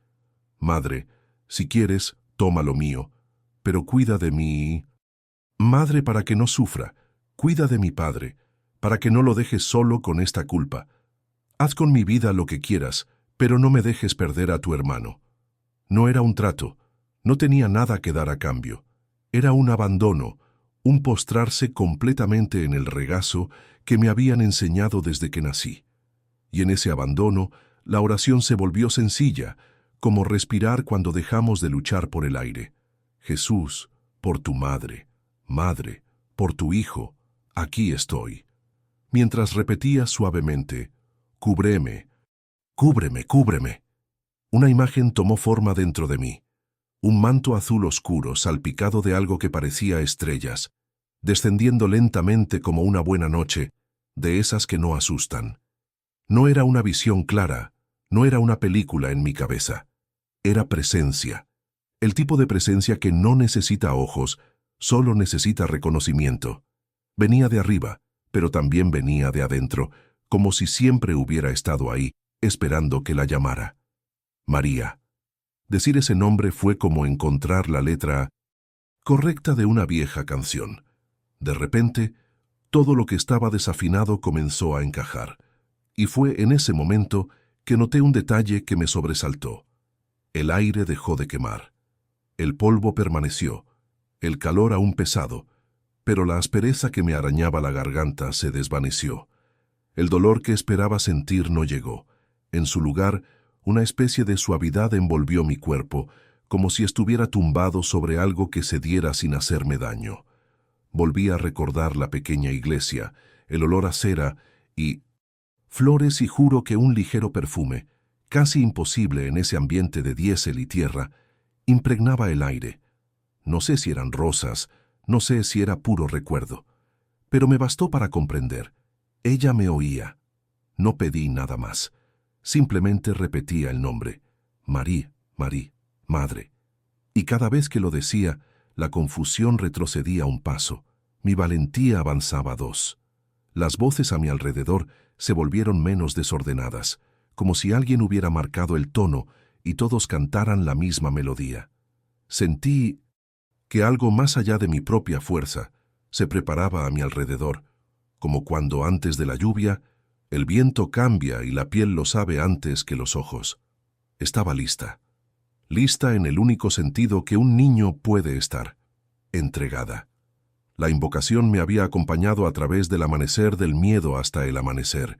Madre, si quieres, toma lo mío, pero cuida de mi madre para que no sufra, cuida de mi padre, para que no lo dejes solo con esta culpa. Haz con mi vida lo que quieras, pero no me dejes perder a tu hermano. No era un trato, no tenía nada que dar a cambio. Era un abandono, un postrarse completamente en el regazo que me habían enseñado desde que nací. Y en ese abandono, la oración se volvió sencilla, como respirar cuando dejamos de luchar por el aire. Jesús, por tu madre, Madre, por tu hijo, aquí estoy. Mientras repetía suavemente: cúbreme, cúbreme, cúbreme. Una imagen tomó forma dentro de mí. Un manto azul oscuro salpicado de algo que parecía estrellas, descendiendo lentamente como una buena noche, de esas que no asustan. No era una visión clara, no era una película en mi cabeza. Era presencia. El tipo de presencia que no necesita ojos, solo necesita reconocimiento. Venía de arriba, pero también venía de adentro, como si siempre hubiera estado ahí, esperando que la llamara. María. Decir ese nombre fue como encontrar la letra correcta de una vieja canción. De repente, todo lo que estaba desafinado comenzó a encajar, y fue en ese momento que noté un detalle que me sobresaltó. El aire dejó de quemar. El polvo permaneció, el calor aún pesado, pero la aspereza que me arañaba la garganta se desvaneció. El dolor que esperaba sentir no llegó. En su lugar, una especie de suavidad envolvió mi cuerpo, como si estuviera tumbado sobre algo que cediera sin hacerme daño. Volví a recordar la pequeña iglesia, el olor a cera y flores, y juro que un ligero perfume, casi imposible en ese ambiente de diésel y tierra, impregnaba el aire. No sé si eran rosas, no sé si era puro recuerdo, pero me bastó para comprender. Ella me oía. No pedí nada más. Simplemente repetía el nombre: Marí, Marí, Madre. Y cada vez que lo decía, la confusión retrocedía un paso. Mi valentía avanzaba dos. Las voces a mi alrededor se volvieron menos desordenadas, como si alguien hubiera marcado el tono y todos cantaran la misma melodía. Sentí que algo más allá de mi propia fuerza se preparaba a mi alrededor, como cuando antes de la lluvia el viento cambia y la piel lo sabe antes que los ojos. Estaba lista. Lista en el único sentido que un niño puede estar: entregada. La invocación me había acompañado a través del amanecer del miedo hasta el amanecer,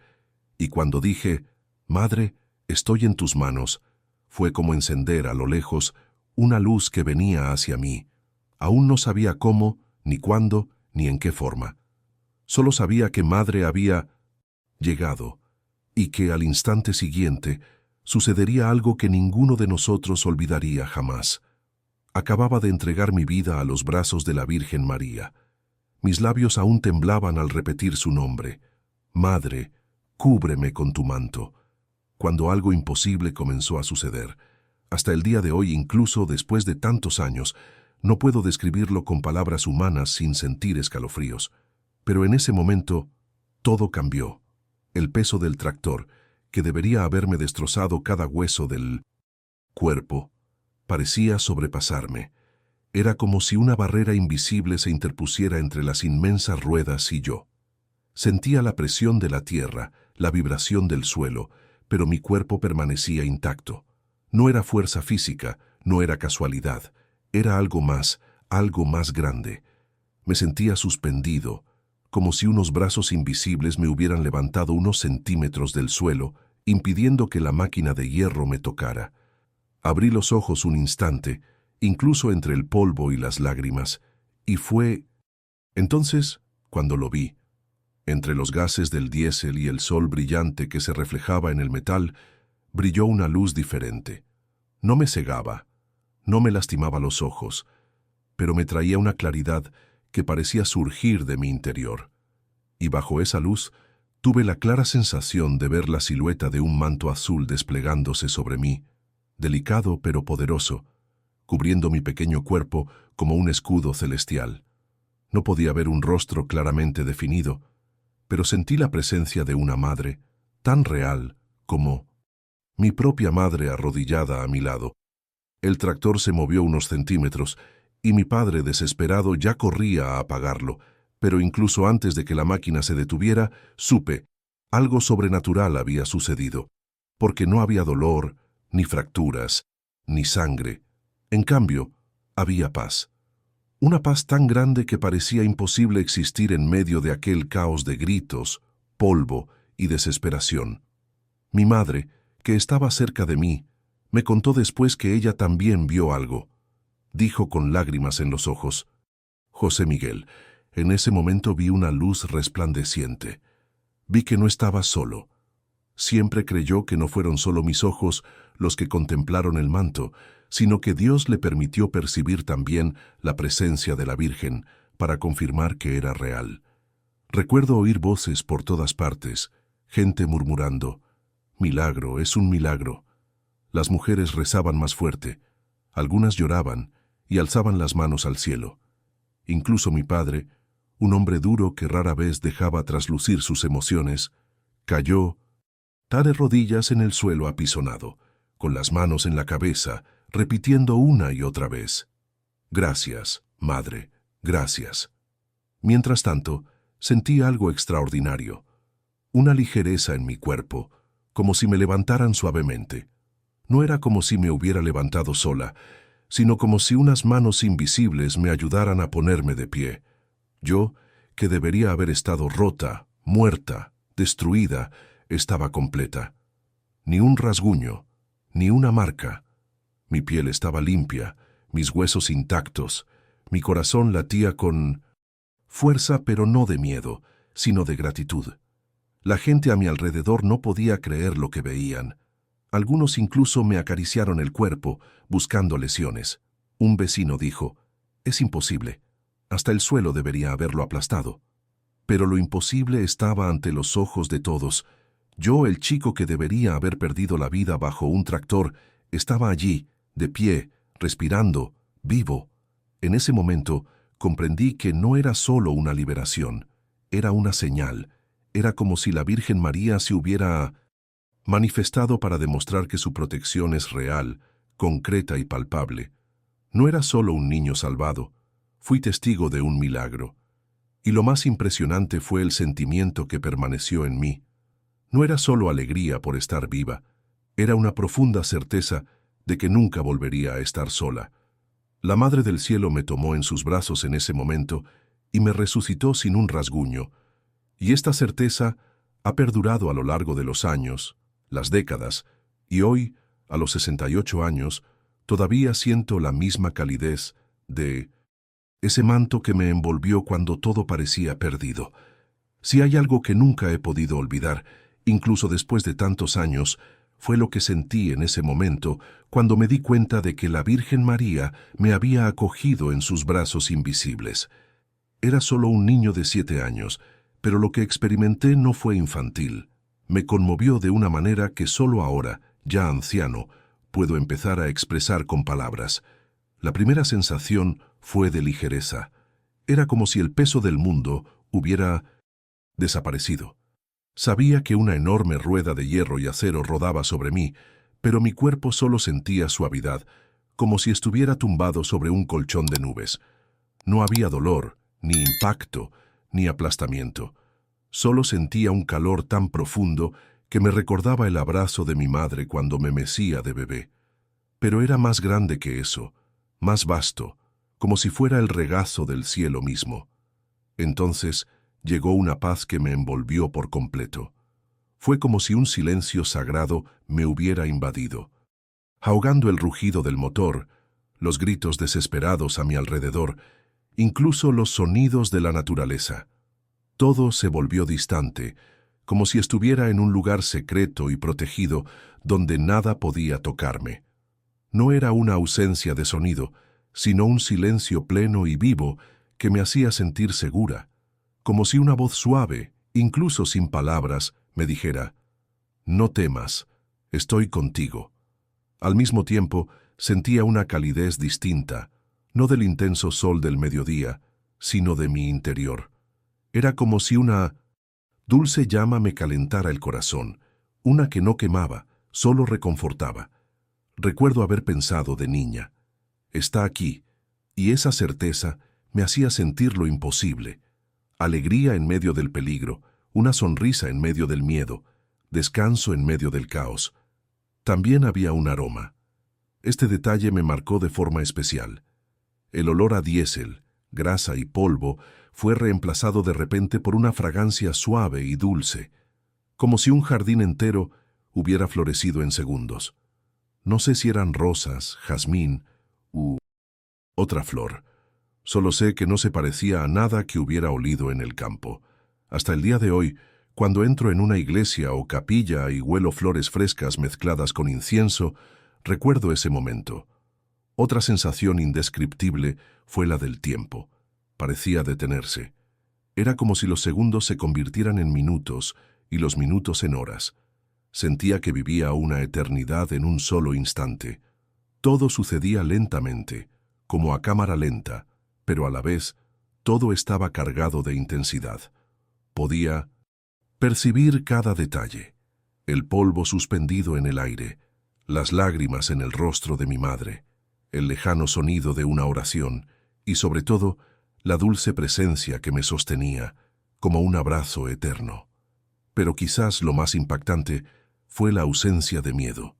y cuando dije: Madre, estoy en tus manos, fue como encender a lo lejos una luz que venía hacia mí. Aún no sabía cómo, ni cuándo, ni en qué forma. Solo sabía que Madre había llegado, y que al instante siguiente sucedería algo que ninguno de nosotros olvidaría jamás. Acababa de entregar mi vida a los brazos de la Virgen María. Mis labios aún temblaban al repetir su nombre: Madre, cúbreme con tu manto. Cuando algo imposible comenzó a suceder. Hasta el día de hoy, incluso después de tantos años, no puedo describirlo con palabras humanas sin sentir escalofríos. Pero en ese momento, todo cambió. El peso del tractor, que debería haberme destrozado cada hueso del cuerpo, parecía sobrepasarme. Era como si una barrera invisible se interpusiera entre las inmensas ruedas y yo. Sentía la presión de la tierra, la vibración del suelo, pero mi cuerpo permanecía intacto. No era fuerza física, no era casualidad, era algo más grande. Me sentía suspendido, como si unos brazos invisibles me hubieran levantado unos centímetros del suelo, impidiendo que la máquina de hierro me tocara. Abrí los ojos un instante, incluso entre el polvo y las lágrimas, y fue entonces cuando lo vi. Entre los gases del diésel y el sol brillante que se reflejaba en el metal, brilló una luz diferente. No me cegaba, no me lastimaba los ojos, pero me traía una claridad que parecía surgir de mi interior. Y bajo esa luz, tuve la clara sensación de ver la silueta de un manto azul desplegándose sobre mí, delicado pero poderoso, cubriendo mi pequeño cuerpo como un escudo celestial. No podía ver un rostro claramente definido, pero sentí la presencia de una madre, tan real como mi propia madre arrodillada a mi lado. El tractor se movió unos centímetros y mi padre, desesperado, ya corría a apagarlo, pero incluso antes de que la máquina se detuviera, supe, algo sobrenatural había sucedido, porque no había dolor, ni fracturas, ni sangre. En cambio, había paz. Una paz tan grande que parecía imposible existir en medio de aquel caos de gritos, polvo y desesperación. Mi madre, que estaba cerca de mí, me contó después que ella también vio algo. Dijo con lágrimas en los ojos: «José Miguel, en ese momento vi una luz resplandeciente. Vi que no estaba solo». Siempre creyó que no fueron solo mis ojos los que contemplaron el manto, sino que Dios le permitió percibir también la presencia de la Virgen para confirmar que era real. Recuerdo oír voces por todas partes, gente murmurando: «Milagro, es un milagro». Las mujeres rezaban más fuerte, algunas lloraban y alzaban las manos al cielo. Incluso mi padre, un hombre duro que rara vez dejaba traslucir sus emociones, cayó de rodillas en el suelo apisonado, con las manos en la cabeza, repitiendo una y otra vez: «Gracias, madre, gracias». Mientras tanto, sentí algo extraordinario, una ligereza en mi cuerpo, como si me levantaran suavemente. No era como si me hubiera levantado sola, sino como si unas manos invisibles me ayudaran a ponerme de pie. Yo, que debería haber estado rota, muerta, destruida, estaba completa. Ni un rasguño, ni una marca. Mi piel estaba limpia, mis huesos intactos, mi corazón latía con fuerza, pero no de miedo, sino de gratitud. La gente a mi alrededor no podía creer lo que veían. Algunos incluso me acariciaron el cuerpo, buscando lesiones. Un vecino dijo: «Es imposible. Hasta el suelo debería haberlo aplastado». Pero lo imposible estaba ante los ojos de todos. Yo, el chico que debería haber perdido la vida bajo un tractor, estaba allí, de pie, respirando, vivo. En ese momento comprendí que no era solo una liberación, era una señal. Era como si la Virgen María se hubiera manifestado para demostrar que su protección es real, concreta y palpable. No era solo un niño salvado, fui testigo de un milagro. Y lo más impresionante fue el sentimiento que permaneció en mí. No era solo alegría por estar viva, era una profunda certeza de que nunca volvería a estar sola. La Madre del Cielo me tomó en sus brazos en ese momento y me resucitó sin un rasguño, y esta certeza ha perdurado a lo largo de los años, las décadas, y hoy, a los 68 años, todavía siento la misma calidez de ese manto que me envolvió cuando todo parecía perdido. Si hay algo que nunca he podido olvidar, incluso después de tantos años, fue lo que sentí en ese momento cuando me di cuenta de que la Virgen María me había acogido en sus brazos invisibles. Era solo un niño de 7 años, pero lo que experimenté no fue infantil. Me conmovió de una manera que solo ahora, ya anciano, puedo empezar a expresar con palabras. La primera sensación fue de ligereza. Era como si el peso del mundo hubiera desaparecido. Sabía que una enorme rueda de hierro y acero rodaba sobre mí, pero mi cuerpo solo sentía suavidad, como si estuviera tumbado sobre un colchón de nubes. No había dolor, ni impacto, ni aplastamiento. Solo sentía un calor tan profundo que me recordaba el abrazo de mi madre cuando me mecía de bebé. Pero era más grande que eso, más vasto, como si fuera el regazo del cielo mismo. Entonces llegó una paz que me envolvió por completo. Fue como si un silencio sagrado me hubiera invadido, ahogando el rugido del motor, los gritos desesperados a mi alrededor, incluso los sonidos de la naturaleza. Todo se volvió distante, como si estuviera en un lugar secreto y protegido donde nada podía tocarme. No era una ausencia de sonido, sino un silencio pleno y vivo que me hacía sentir segura, como si una voz suave, incluso sin palabras, me dijera: «No temas, estoy contigo». Al mismo tiempo, sentía una calidez distinta, no del intenso sol del mediodía, sino de mi interior. Era como si una dulce llama me calentara el corazón, una que no quemaba, solo reconfortaba. Recuerdo haber pensado de niña: «Está aquí», y esa certeza me hacía sentir lo imposible. Alegría en medio del peligro, una sonrisa en medio del miedo, descanso en medio del caos. También había un aroma. Este detalle me marcó de forma especial. El olor a diésel, grasa y polvo fue reemplazado de repente por una fragancia suave y dulce, como si un jardín entero hubiera florecido en segundos. No sé si eran rosas, jazmín u otra flor. Solo sé que no se parecía a nada que hubiera olido en el campo. Hasta el día de hoy, cuando entro en una iglesia o capilla y huelo flores frescas mezcladas con incienso, recuerdo ese momento. Otra sensación indescriptible fue la del tiempo. Parecía detenerse. Era como si los segundos se convirtieran en minutos y los minutos en horas. Sentía que vivía una eternidad en un solo instante. Todo sucedía lentamente, como a cámara lenta, pero a la vez todo estaba cargado de intensidad. Podía percibir cada detalle: el polvo suspendido en el aire, las lágrimas en el rostro de mi madre, el lejano sonido de una oración y, sobre todo, la dulce presencia que me sostenía como un abrazo eterno. Pero quizás lo más impactante fue la ausencia de miedo.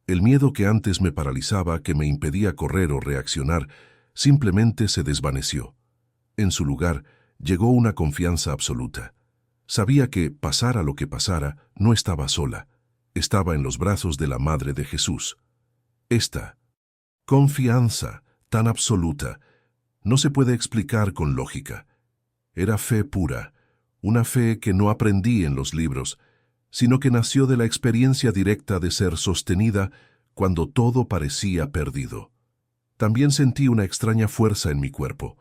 El miedo que antes me paralizaba, que me impedía correr o reaccionar, simplemente se desvaneció. En su lugar llegó una confianza absoluta. Sabía que, pasara lo que pasara, no estaba sola. Estaba en los brazos de la Madre de Jesús. Esta confianza tan absoluta no se puede explicar con lógica. Era fe pura, una fe que no aprendí en los libros, sino que nació de la experiencia directa de ser sostenida cuando todo parecía perdido. También sentí una extraña fuerza en mi cuerpo.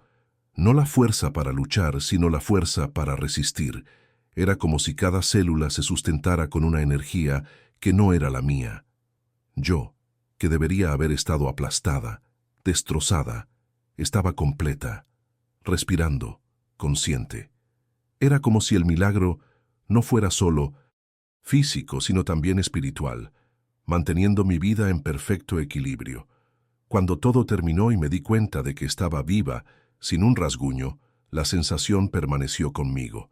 No la fuerza para luchar, sino la fuerza para resistir. Era como si cada célula se sustentara con una energía que no era la mía. Yo, que debería haber estado aplastada, destrozada, estaba completa, respirando, consciente. Era como si el milagro no fuera solo físico, sino también espiritual, manteniendo mi vida en perfecto equilibrio. Cuando todo terminó y me di cuenta de que estaba viva, sin un rasguño, la sensación permaneció conmigo.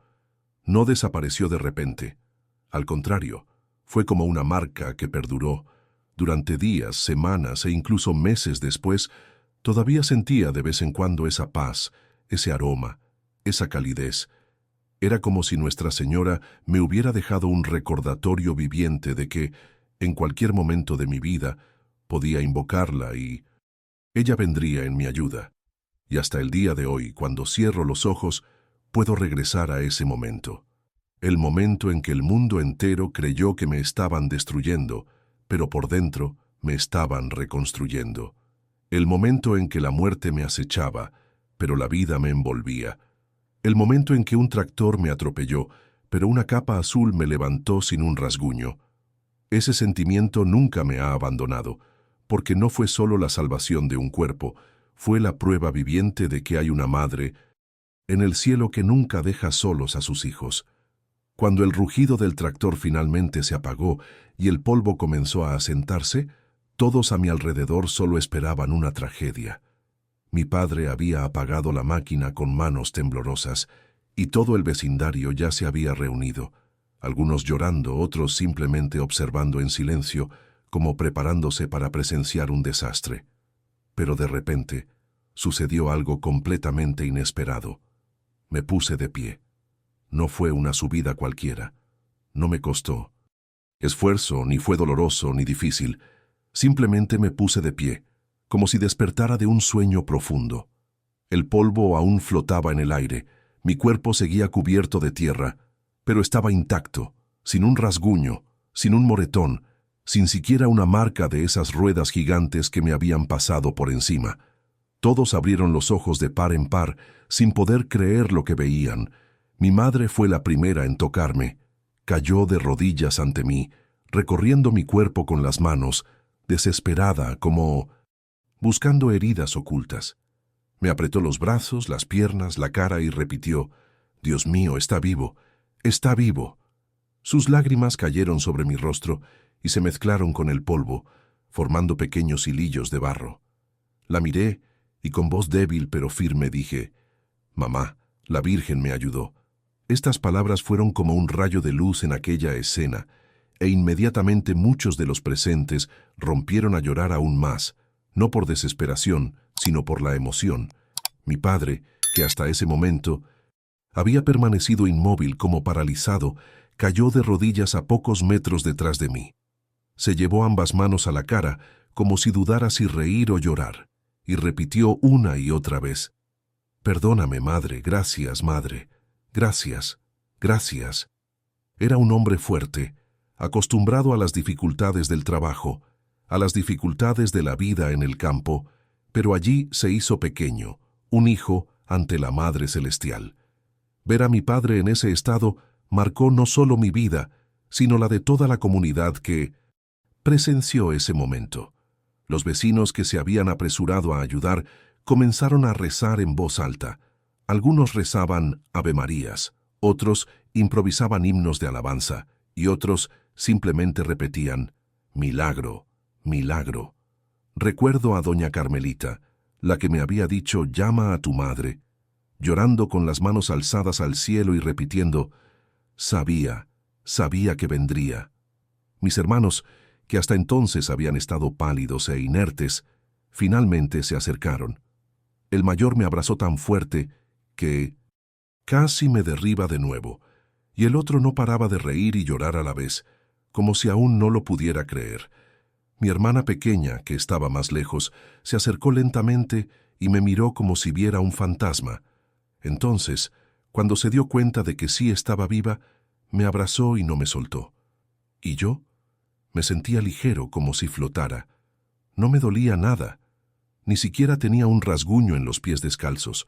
No desapareció de repente. Al contrario, fue como una marca que perduró. Durante días, semanas e incluso meses después, todavía sentía de vez en cuando esa paz, ese aroma, esa calidez. Era como si Nuestra Señora me hubiera dejado un recordatorio viviente de que, en cualquier momento de mi vida, podía invocarla y ella vendría en mi ayuda. Y hasta el día de hoy, cuando cierro los ojos, puedo regresar a ese momento. El momento en que el mundo entero creyó que me estaban destruyendo, pero por dentro me estaban reconstruyendo. El momento en que la muerte me acechaba, pero la vida me envolvía. El momento en que un tractor me atropelló, pero una capa azul me levantó sin un rasguño. Ese sentimiento nunca me ha abandonado, porque no fue solo la salvación de un cuerpo, fue la prueba viviente de que hay una madre en el cielo que nunca deja solos a sus hijos. Cuando el rugido del tractor finalmente se apagó y el polvo comenzó a asentarse, todos a mi alrededor solo esperaban una tragedia. Mi padre había apagado la máquina con manos temblorosas y todo el vecindario ya se había reunido, algunos llorando, otros simplemente observando en silencio, como preparándose para presenciar un desastre. Pero de repente sucedió algo completamente inesperado. Me puse de pie. No fue una subida cualquiera. No me costó esfuerzo, ni fue doloroso, ni difícil. Simplemente me puse de pie, como si despertara de un sueño profundo. El polvo aún flotaba en el aire, Mi cuerpo seguía cubierto de tierra, pero estaba intacto, sin un rasguño, sin un moretón, sin siquiera una marca de esas ruedas gigantes que me habían pasado por encima. Todos abrieron los ojos de par en par, sin poder creer lo que veían. Mi madre fue la primera en tocarme. Cayó de rodillas ante mí, recorriendo mi cuerpo con las manos, desesperada, como buscando heridas ocultas. Me apretó los brazos, las piernas, la cara y repitió: «Dios mío, está vivo, está vivo». Sus lágrimas cayeron sobre mi rostro y se mezclaron con el polvo, formando pequeños hilillos de barro. La miré y con voz débil pero firme dije: «Mamá, la Virgen me ayudó». Estas palabras fueron como un rayo de luz en aquella escena, e inmediatamente muchos de los presentes rompieron a llorar aún más, no por desesperación, sino por la emoción. Mi padre, que hasta ese momento había permanecido inmóvil como paralizado, cayó de rodillas a pocos metros detrás de mí. Se llevó ambas manos a la cara, como si dudara si reír o llorar, y repitió una y otra vez: «Perdóname, madre, gracias, madre, gracias, gracias». Era un hombre fuerte, acostumbrado a las dificultades del trabajo, a las dificultades de la vida en el campo, pero allí se hizo pequeño, un hijo ante la Madre Celestial. Ver a mi padre en ese estado marcó no solo mi vida, sino la de toda la comunidad que presenció ese momento. Los vecinos que se habían apresurado a ayudar comenzaron a rezar en voz alta. Algunos rezaban Avemarías, otros improvisaban himnos de alabanza y otros simplemente repetían: «Milagro, milagro». Recuerdo a doña Carmelita, la que me había dicho: «Llama a tu madre», llorando con las manos alzadas al cielo y repitiendo: «Sabía, sabía que vendría». Mis hermanos, que hasta entonces habían estado pálidos e inertes, finalmente se acercaron. El mayor me abrazó tan fuerte que casi me derriba de nuevo, y el otro no paraba de reír y llorar a la vez, como si aún no lo pudiera creer. Mi hermana pequeña, que estaba más lejos, se acercó lentamente y me miró como si viera un fantasma. Entonces, cuando se dio cuenta de que sí estaba viva, me abrazó y no me soltó. ¿Y yo? Me sentía ligero, como si flotara. No me dolía nada. Ni siquiera tenía un rasguño en los pies descalzos.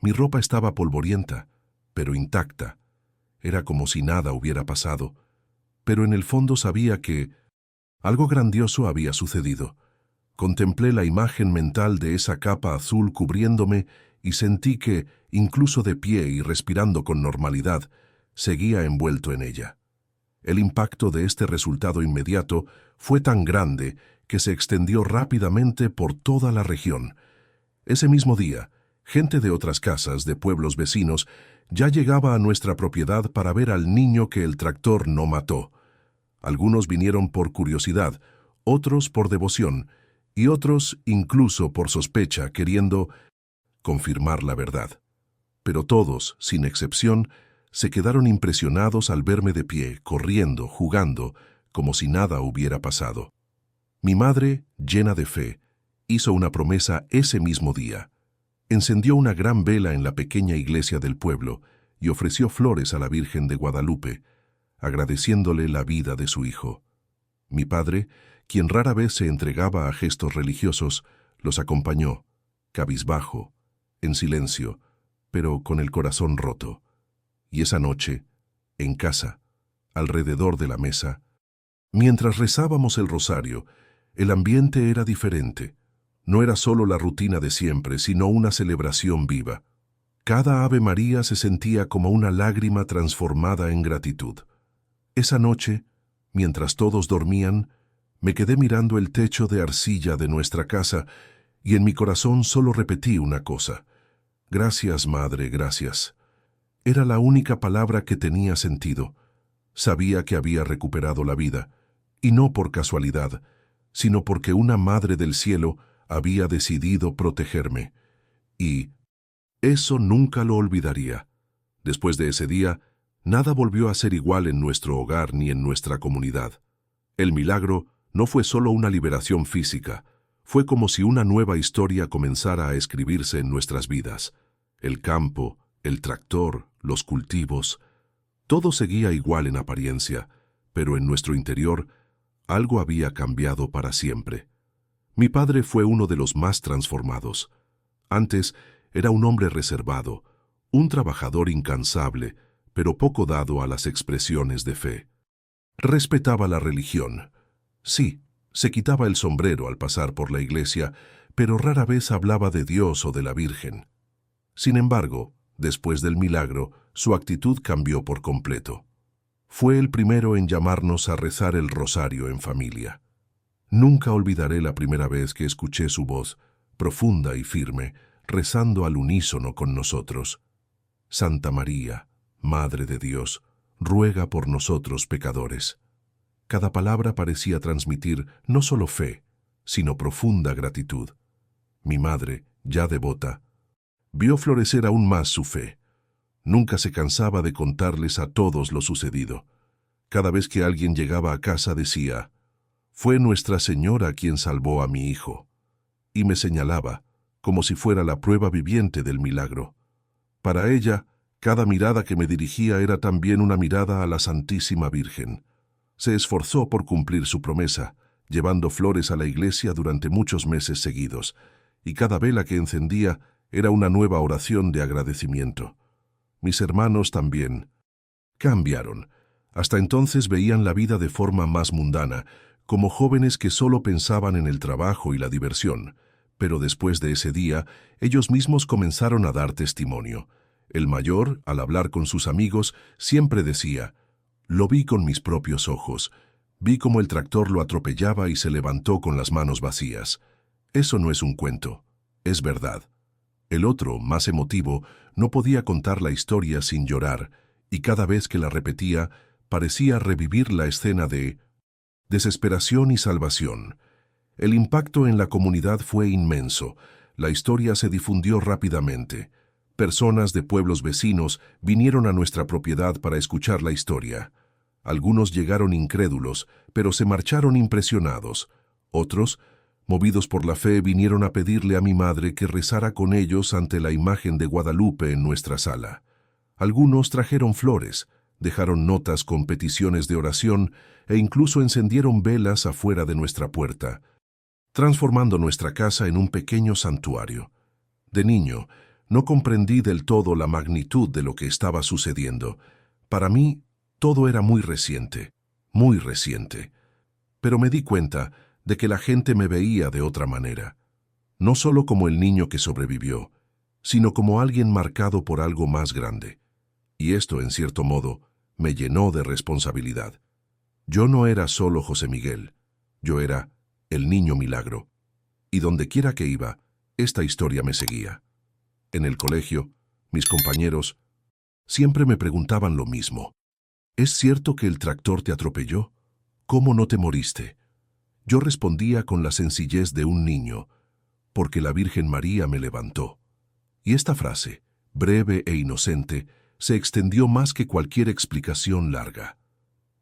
Mi ropa estaba polvorienta, pero intacta. Era como si nada hubiera pasado. Pero en el fondo sabía que algo grandioso había sucedido. Contemplé la imagen mental de esa capa azul cubriéndome y sentí que, incluso de pie y respirando con normalidad, seguía envuelto en ella. El impacto de este resultado inmediato fue tan grande que se extendió rápidamente por toda la región. Ese mismo día, gente de otras casas, de pueblos vecinos, ya llegaba a nuestra propiedad para ver al niño que el tractor no mató. Algunos vinieron por curiosidad, otros por devoción, y otros incluso por sospecha, queriendo confirmar la verdad. Pero todos, sin excepción, se quedaron impresionados al verme de pie, corriendo, jugando, como si nada hubiera pasado. Mi madre, llena de fe, hizo una promesa ese mismo día. Encendió una gran vela en la pequeña iglesia del pueblo y ofreció flores a la Virgen de Guadalupe, agradeciéndole la vida de su hijo. Mi padre, quien rara vez se entregaba a gestos religiosos, los acompañó, cabizbajo, en silencio, pero con el corazón roto. Y esa noche, en casa, alrededor de la mesa, mientras rezábamos el rosario, el ambiente era diferente. No era solo la rutina de siempre, sino una celebración viva. Cada Ave María se sentía como una lágrima transformada en gratitud. Esa noche, mientras todos dormían, me quedé mirando el techo de arcilla de nuestra casa y en mi corazón solo repetí una cosa: «Gracias, Madre, gracias». Era la única palabra que tenía sentido. Sabía que había recuperado la vida, y no por casualidad, sino porque una Madre del Cielo había decidido protegerme. Y eso nunca lo olvidaría. Después de ese día, nada volvió a ser igual en nuestro hogar ni en nuestra comunidad. El milagro no fue solo una liberación física, fue como si una nueva historia comenzara a escribirse en nuestras vidas. El campo, El tractor, los cultivos, todo seguía igual en apariencia, pero en nuestro interior algo había cambiado para siempre. Mi padre fue uno de los más transformados. Antes era un hombre reservado, un trabajador incansable, pero poco dado a las expresiones de fe. Respetaba la religión. Sí, se quitaba el sombrero al pasar por la iglesia, pero rara vez hablaba de Dios o de la Virgen. Sin embargo, después del milagro, su actitud cambió por completo. Fue el primero en llamarnos a rezar el rosario en familia. Nunca olvidaré la primera vez que escuché su voz, profunda y firme, rezando al unísono con nosotros. Santa María, Madre de Dios, ruega por nosotros pecadores. Cada palabra parecía transmitir no solo fe, sino profunda gratitud. Mi madre, ya devota, vio florecer aún más su fe. Nunca se cansaba de contarles a todos lo sucedido. Cada vez que alguien llegaba a casa decía, «Fue Nuestra Señora quien salvó a mi hijo», y me señalaba, como si fuera la prueba viviente del milagro. Para ella, cada mirada que me dirigía era también una mirada a la Santísima Virgen. Se esforzó por cumplir su promesa, llevando flores a la iglesia durante muchos meses seguidos, y cada vela que encendía era una nueva oración de agradecimiento. Mis hermanos también cambiaron. Hasta entonces veían la vida de forma más mundana, como jóvenes que solo pensaban en el trabajo y la diversión. Pero después de ese día, ellos mismos comenzaron a dar testimonio. El mayor, al hablar con sus amigos, siempre decía, «Lo vi con mis propios ojos. Vi cómo el tractor lo atropellaba y se levantó con las manos vacías. Eso no es un cuento, es verdad». El otro, más emotivo, no podía contar la historia sin llorar, y cada vez que la repetía, parecía revivir la escena de desesperación y salvación. El impacto en la comunidad fue inmenso. La historia se difundió rápidamente. Personas de pueblos vecinos vinieron a nuestra propiedad para escuchar la historia. Algunos llegaron incrédulos, pero se marcharon impresionados. Otros, movidos por la fe, vinieron a pedirle a mi madre que rezara con ellos ante la imagen de Guadalupe en nuestra sala. Algunos trajeron flores, dejaron notas con peticiones de oración e incluso encendieron velas afuera de nuestra puerta, transformando nuestra casa en un pequeño santuario. De niño, no comprendí del todo la magnitud de lo que estaba sucediendo. Para mí, todo era muy reciente, pero me di cuenta de que la gente me veía de otra manera, no solo como el niño que sobrevivió, sino como alguien marcado por algo más grande. Y esto, en cierto modo, me llenó de responsabilidad. Yo no era solo José Miguel, yo era el niño milagro. Y donde quiera que iba, esta historia me seguía. En el colegio, mis compañeros siempre me preguntaban lo mismo. ¿Es cierto que el tractor te atropelló? ¿Cómo no te moriste? Yo respondía con la sencillez de un niño, porque la Virgen María me levantó. Y esta frase, breve e inocente, se extendió más que cualquier explicación larga.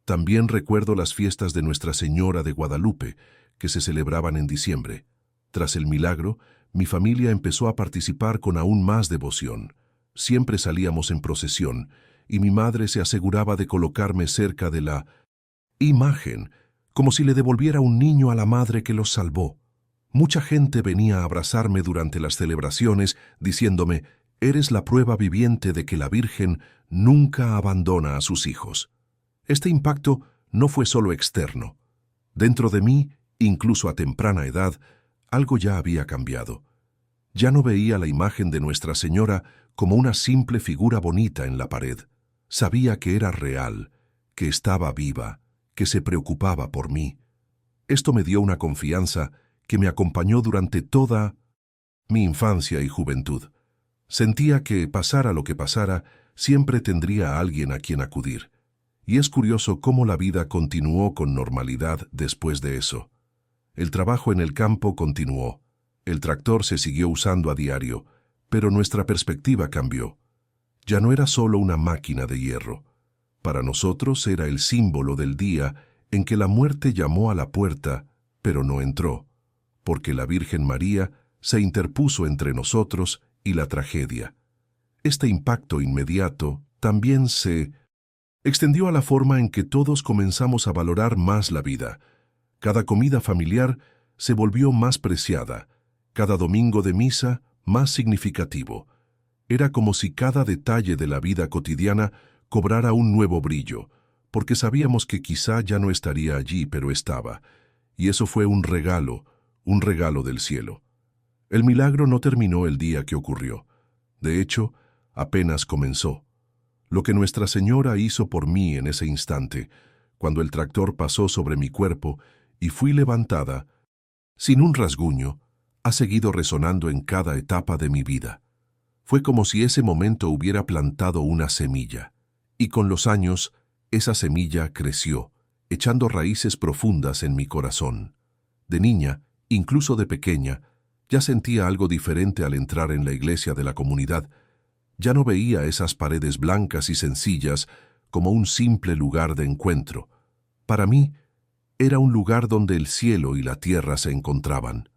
También recuerdo las fiestas de Nuestra Señora de Guadalupe, que se celebraban en diciembre. Tras el milagro, mi familia empezó a participar con aún más devoción. Siempre salíamos en procesión, y mi madre se aseguraba de colocarme cerca de la imagen, como si le devolviera un niño a la madre que los salvó. Mucha gente venía a abrazarme durante las celebraciones, diciéndome, «Eres la prueba viviente de que la Virgen nunca abandona a sus hijos». Este impacto no fue solo externo. Dentro de mí, incluso a temprana edad, algo ya había cambiado. Ya no veía la imagen de Nuestra Señora como una simple figura bonita en la pared. Sabía que era real, que estaba viva, que se preocupaba por mí. Esto me dio una confianza que me acompañó durante toda mi infancia y juventud. Sentía que, pasara lo que pasara, siempre tendría a alguien a quien acudir. Y es curioso cómo la vida continuó con normalidad después de eso. El trabajo en el campo continuó. El tractor se siguió usando a diario, pero nuestra perspectiva cambió. Ya no era solo una máquina de hierro. Para nosotros era el símbolo del día en que la muerte llamó a la puerta, pero no entró, porque la Virgen María se interpuso entre nosotros y la tragedia. Este impacto inmediato también se extendió a la forma en que todos comenzamos a valorar más la vida. Cada comida familiar se volvió más preciada, cada domingo de misa más significativo. Era como si cada detalle de la vida cotidiana cobrara un nuevo brillo, porque sabíamos que quizá ya no estaría allí, pero estaba. Y eso fue un regalo del cielo. El milagro no terminó el día que ocurrió. De hecho, apenas comenzó. Lo que Nuestra Señora hizo por mí en ese instante, cuando el tractor pasó sobre mi cuerpo y fui levantada, sin un rasguño, ha seguido resonando en cada etapa de mi vida. Fue como si ese momento hubiera plantado una semilla, y con los años, esa semilla creció, echando raíces profundas en mi corazón. De niña, incluso de pequeña, ya sentía algo diferente al entrar en la iglesia de la comunidad. Ya no veía esas paredes blancas y sencillas como un simple lugar de encuentro. Para mí, era un lugar donde el cielo y la tierra se encontraban.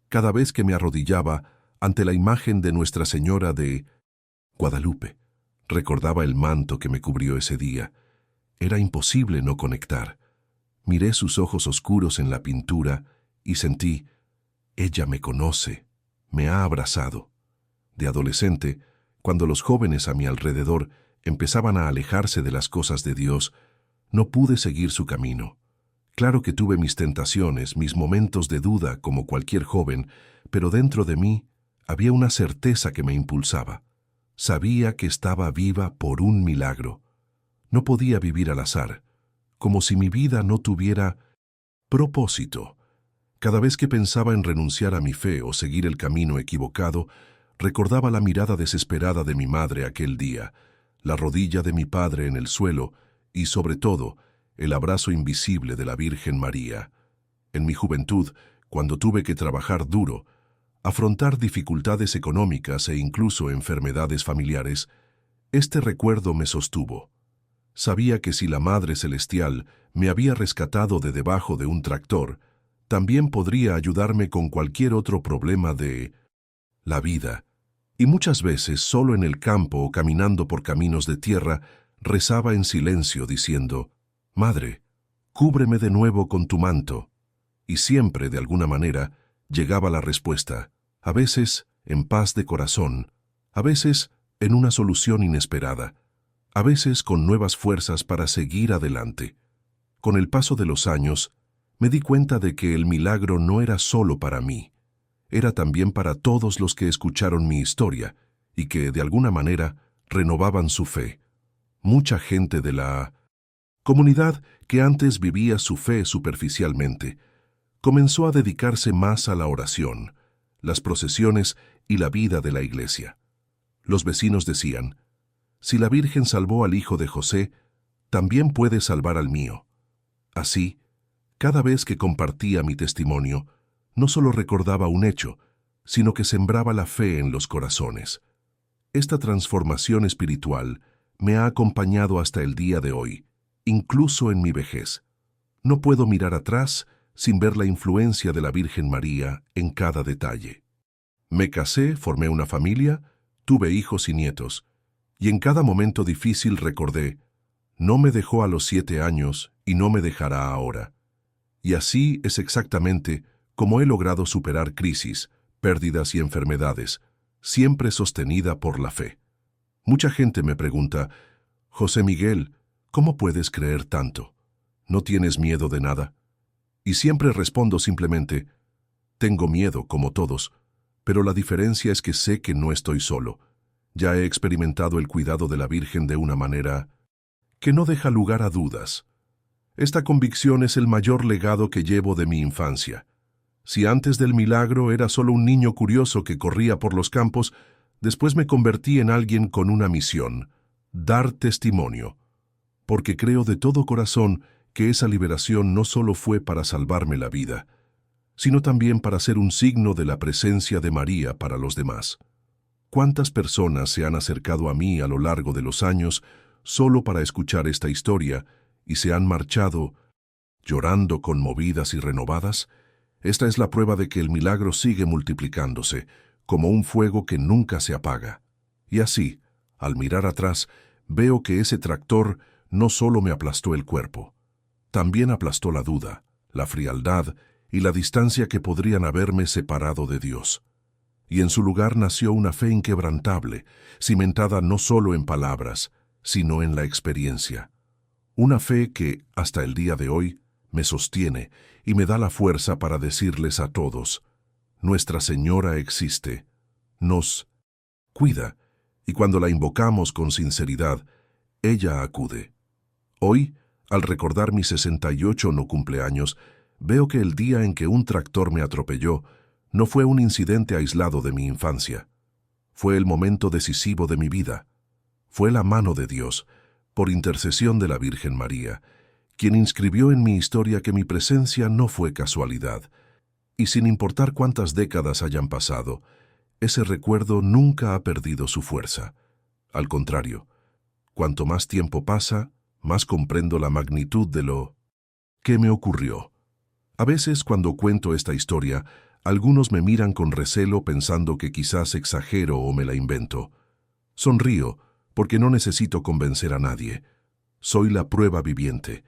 Cada vez que me arrodillaba ante la imagen de Nuestra Señora de Guadalupe, recordaba el manto que me cubrió ese día. Era imposible no conectar. Miré sus ojos oscuros en la pintura y sentí, ella me conoce, me ha abrazado. De adolescente, cuando los jóvenes a mi alrededor empezaban a alejarse de las cosas de Dios, no pude seguir su camino. Claro que tuve mis tentaciones, mis momentos de duda como cualquier joven, pero dentro de mí había una certeza que me impulsaba. Sabía que estaba viva por un milagro. No podía vivir al azar, como si mi vida no tuviera propósito. Cada vez que pensaba en renunciar a mi fe o seguir el camino equivocado, recordaba la mirada desesperada de mi madre aquel día, la rodilla de mi padre en el suelo y, sobre todo, el abrazo invisible de la Virgen María. En mi juventud, cuando tuve que trabajar duro, afrontar dificultades económicas e incluso enfermedades familiares, este recuerdo me sostuvo. Sabía que si la Madre Celestial me había rescatado de debajo de un tractor, también podría ayudarme con cualquier otro problema de la vida. Y muchas veces, solo en el campo o caminando por caminos de tierra, rezaba en silencio diciendo, «Madre, cúbreme de nuevo con tu manto». Y siempre, de alguna manera, llegaba la respuesta, a veces en paz de corazón, a veces en una solución inesperada, a veces con nuevas fuerzas para seguir adelante. Con el paso de los años, me di cuenta de que el milagro no era solo para mí, era también para todos los que escucharon mi historia y que, de alguna manera, renovaban su fe. Mucha gente de la comunidad que antes vivía su fe superficialmente, comenzó a dedicarse más a la oración, las procesiones y la vida de la iglesia. Los vecinos decían, «Si la Virgen salvó al hijo de José, también puede salvar al mío». Así, cada vez que compartía mi testimonio, no solo recordaba un hecho, sino que sembraba la fe en los corazones. Esta transformación espiritual me ha acompañado hasta el día de hoy, incluso en mi vejez. No puedo mirar atrás sin ver la influencia de la Virgen María en cada detalle. Me casé, formé una familia, tuve hijos y nietos, y en cada momento difícil recordé, no me dejó a los 7 años y no me dejará ahora. Y así es exactamente como he logrado superar crisis, pérdidas y enfermedades, siempre sostenida por la fe. Mucha gente me pregunta, «José Miguel, ¿cómo puedes creer tanto? ¿No tienes miedo de nada?» Y siempre respondo simplemente, «Tengo miedo, como todos, pero la diferencia es que sé que no estoy solo. Ya he experimentado el cuidado de la Virgen de una manera que no deja lugar a dudas. Esta convicción es el mayor legado que llevo de mi infancia. Si antes del milagro era solo un niño curioso que corría por los campos, después me convertí en alguien con una misión, dar testimonio. Porque creo de todo corazón que esa liberación no solo fue para salvarme la vida, sino también para ser un signo de la presencia de María para los demás. ¿Cuántas personas se han acercado a mí a lo largo de los años solo para escuchar esta historia y se han marchado llorando conmovidas y renovadas? Esta es la prueba de que el milagro sigue multiplicándose, como un fuego que nunca se apaga. Y así, Al mirar atrás, veo que ese tractor no solo me aplastó el cuerpo, también aplastó la duda, la frialdad y la distancia que podrían haberme separado de Dios. Y en su lugar nació una fe inquebrantable, cimentada no solo en palabras, sino en la experiencia. Una fe que, hasta el día de hoy, me sostiene y me da la fuerza para decirles a todos: Nuestra Señora existe, nos cuida, y cuando la invocamos con sinceridad, ella acude. Hoy, al recordar mis 68 no cumpleaños, veo que el día en que un tractor me atropelló no fue un incidente aislado de mi infancia. Fue el momento decisivo de mi vida. Fue la mano de Dios, por intercesión de la Virgen María, quien inscribió en mi historia que mi presencia no fue casualidad. Y sin importar cuántas décadas hayan pasado, ese recuerdo nunca ha perdido su fuerza. Al contrario, cuanto más tiempo pasa, más comprendo la magnitud de lo que me ocurrió. A veces, cuando cuento esta historia, algunos me miran con recelo pensando que quizás exagero o me la invento. Sonrío, porque no necesito convencer a nadie. Soy la prueba viviente.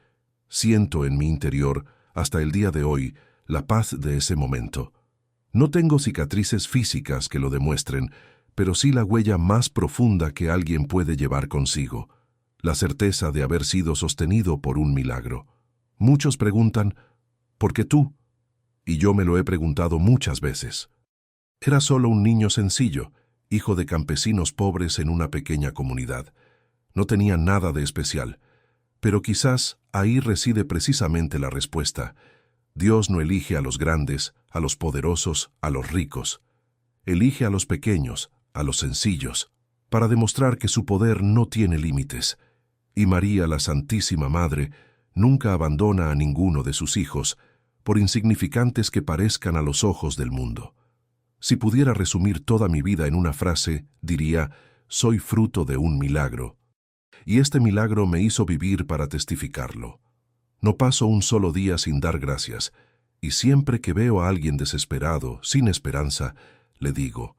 Siento en mi interior, hasta el día de hoy, la paz de ese momento. No tengo cicatrices físicas que lo demuestren, pero sí la huella más profunda que alguien puede llevar consigo, la certeza de haber sido sostenido por un milagro. Muchos preguntan: ¿por qué tú? Y yo me lo he preguntado muchas veces. Era solo un niño sencillo, hijo de campesinos pobres en una pequeña comunidad. No tenía nada de especial, pero quizás ahí reside precisamente la respuesta. Dios no elige a los grandes, a los poderosos, a los ricos. Elige a los pequeños, a los sencillos, para demostrar que su poder no tiene límites. Y María, la Santísima Madre, nunca abandona a ninguno de sus hijos, por insignificantes que parezcan a los ojos del mundo. Si pudiera resumir toda mi vida en una frase, diría: soy fruto de un milagro. Y este milagro me hizo vivir para testificarlo. No paso un solo día sin dar gracias, y siempre que veo a alguien desesperado, sin esperanza, le digo: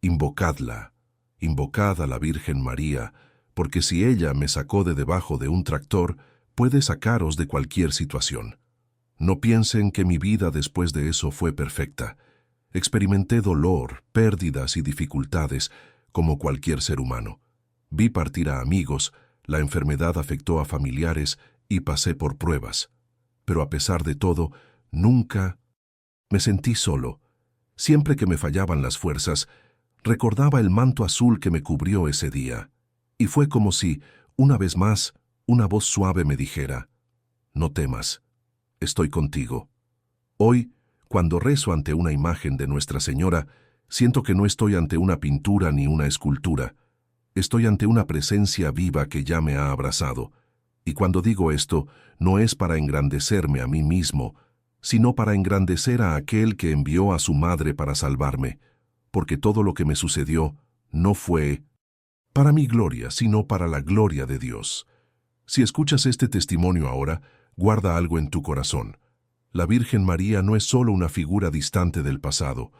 invocadla, invocad a la Virgen María, porque si ella me sacó de debajo de un tractor, puede sacaros de cualquier situación. No piensen que mi vida después de eso fue perfecta. Experimenté dolor, pérdidas y dificultades, como cualquier ser humano. Vi partir a amigos, la enfermedad afectó a familiares y pasé por pruebas. Pero a pesar de todo, nunca me sentí solo. Siempre que me fallaban las fuerzas, recordaba el manto azul que me cubrió ese día. Y fue como si, una vez más, una voz suave me dijera: no temas, estoy contigo. Hoy, cuando rezo ante una imagen de Nuestra Señora, siento que no estoy ante una pintura ni una escultura. Estoy ante una presencia viva que ya me ha abrazado. Y cuando digo esto, no es para engrandecerme a mí mismo, sino para engrandecer a aquel que envió a su madre para salvarme, porque todo lo que me sucedió no fue para mi gloria, sino para la gloria de Dios. Si escuchas este testimonio ahora, guarda algo en tu corazón. La Virgen María no es solo una figura distante del pasado,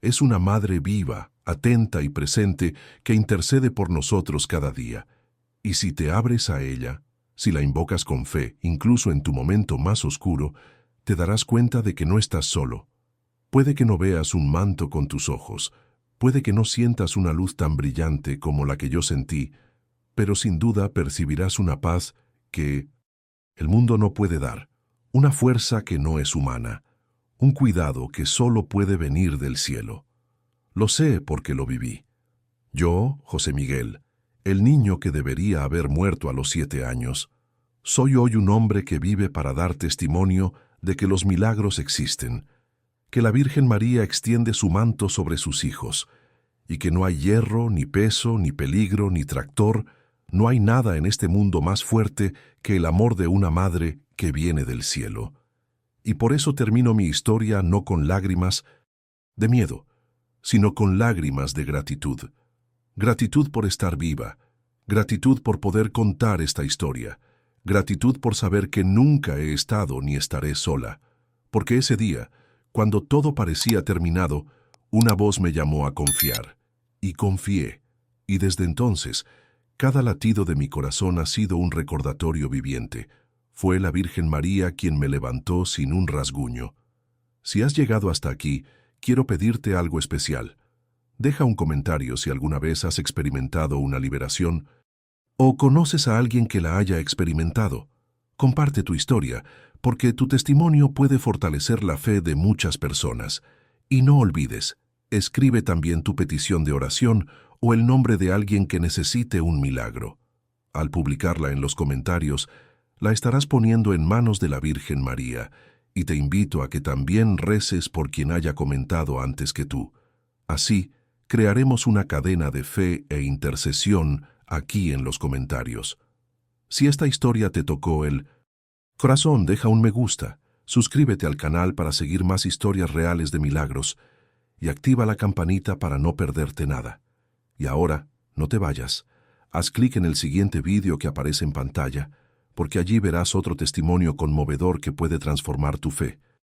es una madre viva, atenta y presente que intercede por nosotros cada día. Y si te abres a ella, si la invocas con fe, incluso en tu momento más oscuro, te darás cuenta de que no estás solo. Puede que no veas un manto con tus ojos, puede que no sientas una luz tan brillante como la que yo sentí, pero sin duda percibirás una paz que el mundo no puede dar, una fuerza que no es humana, un cuidado que solo puede venir del cielo. Lo sé porque lo viví. Yo, José Miguel, el niño que debería haber muerto a los 7 años, soy hoy un hombre que vive para dar testimonio de que los milagros existen, que la Virgen María extiende su manto sobre sus hijos, y que no hay hierro, ni peso, ni peligro, ni tractor, no hay nada en este mundo más fuerte que el amor de una madre que viene del cielo. Y por eso termino mi historia no con lágrimas de miedo, sino con lágrimas de gratitud. Gratitud por estar viva, gratitud por poder contar esta historia, gratitud por saber que nunca he estado ni estaré sola, porque ese día, cuando todo parecía terminado, una voz me llamó a confiar, y confié. Y desde entonces, cada latido de mi corazón ha sido un recordatorio viviente. Fue la Virgen María quien me levantó sin un rasguño. Si has llegado hasta aquí, quiero pedirte algo especial. Deja un comentario si alguna vez has experimentado una liberación o conoces a alguien que la haya experimentado. Comparte tu historia, porque tu testimonio puede fortalecer la fe de muchas personas. Y no olvides, escribe también tu petición de oración o el nombre de alguien que necesite un milagro. Al publicarla en los comentarios, la estarás poniendo en manos de la Virgen María, y te invito a que también reces por quien haya comentado antes que tú. Así, crearemos una cadena de fe e intercesión aquí en los comentarios. Si esta historia te tocó el corazón, deja un me gusta, suscríbete al canal para seguir más historias reales de milagros y activa la campanita para no perderte nada. Y ahora, no te vayas. Haz clic en el siguiente vídeo que aparece en pantalla, porque allí verás otro testimonio conmovedor que puede transformar tu fe.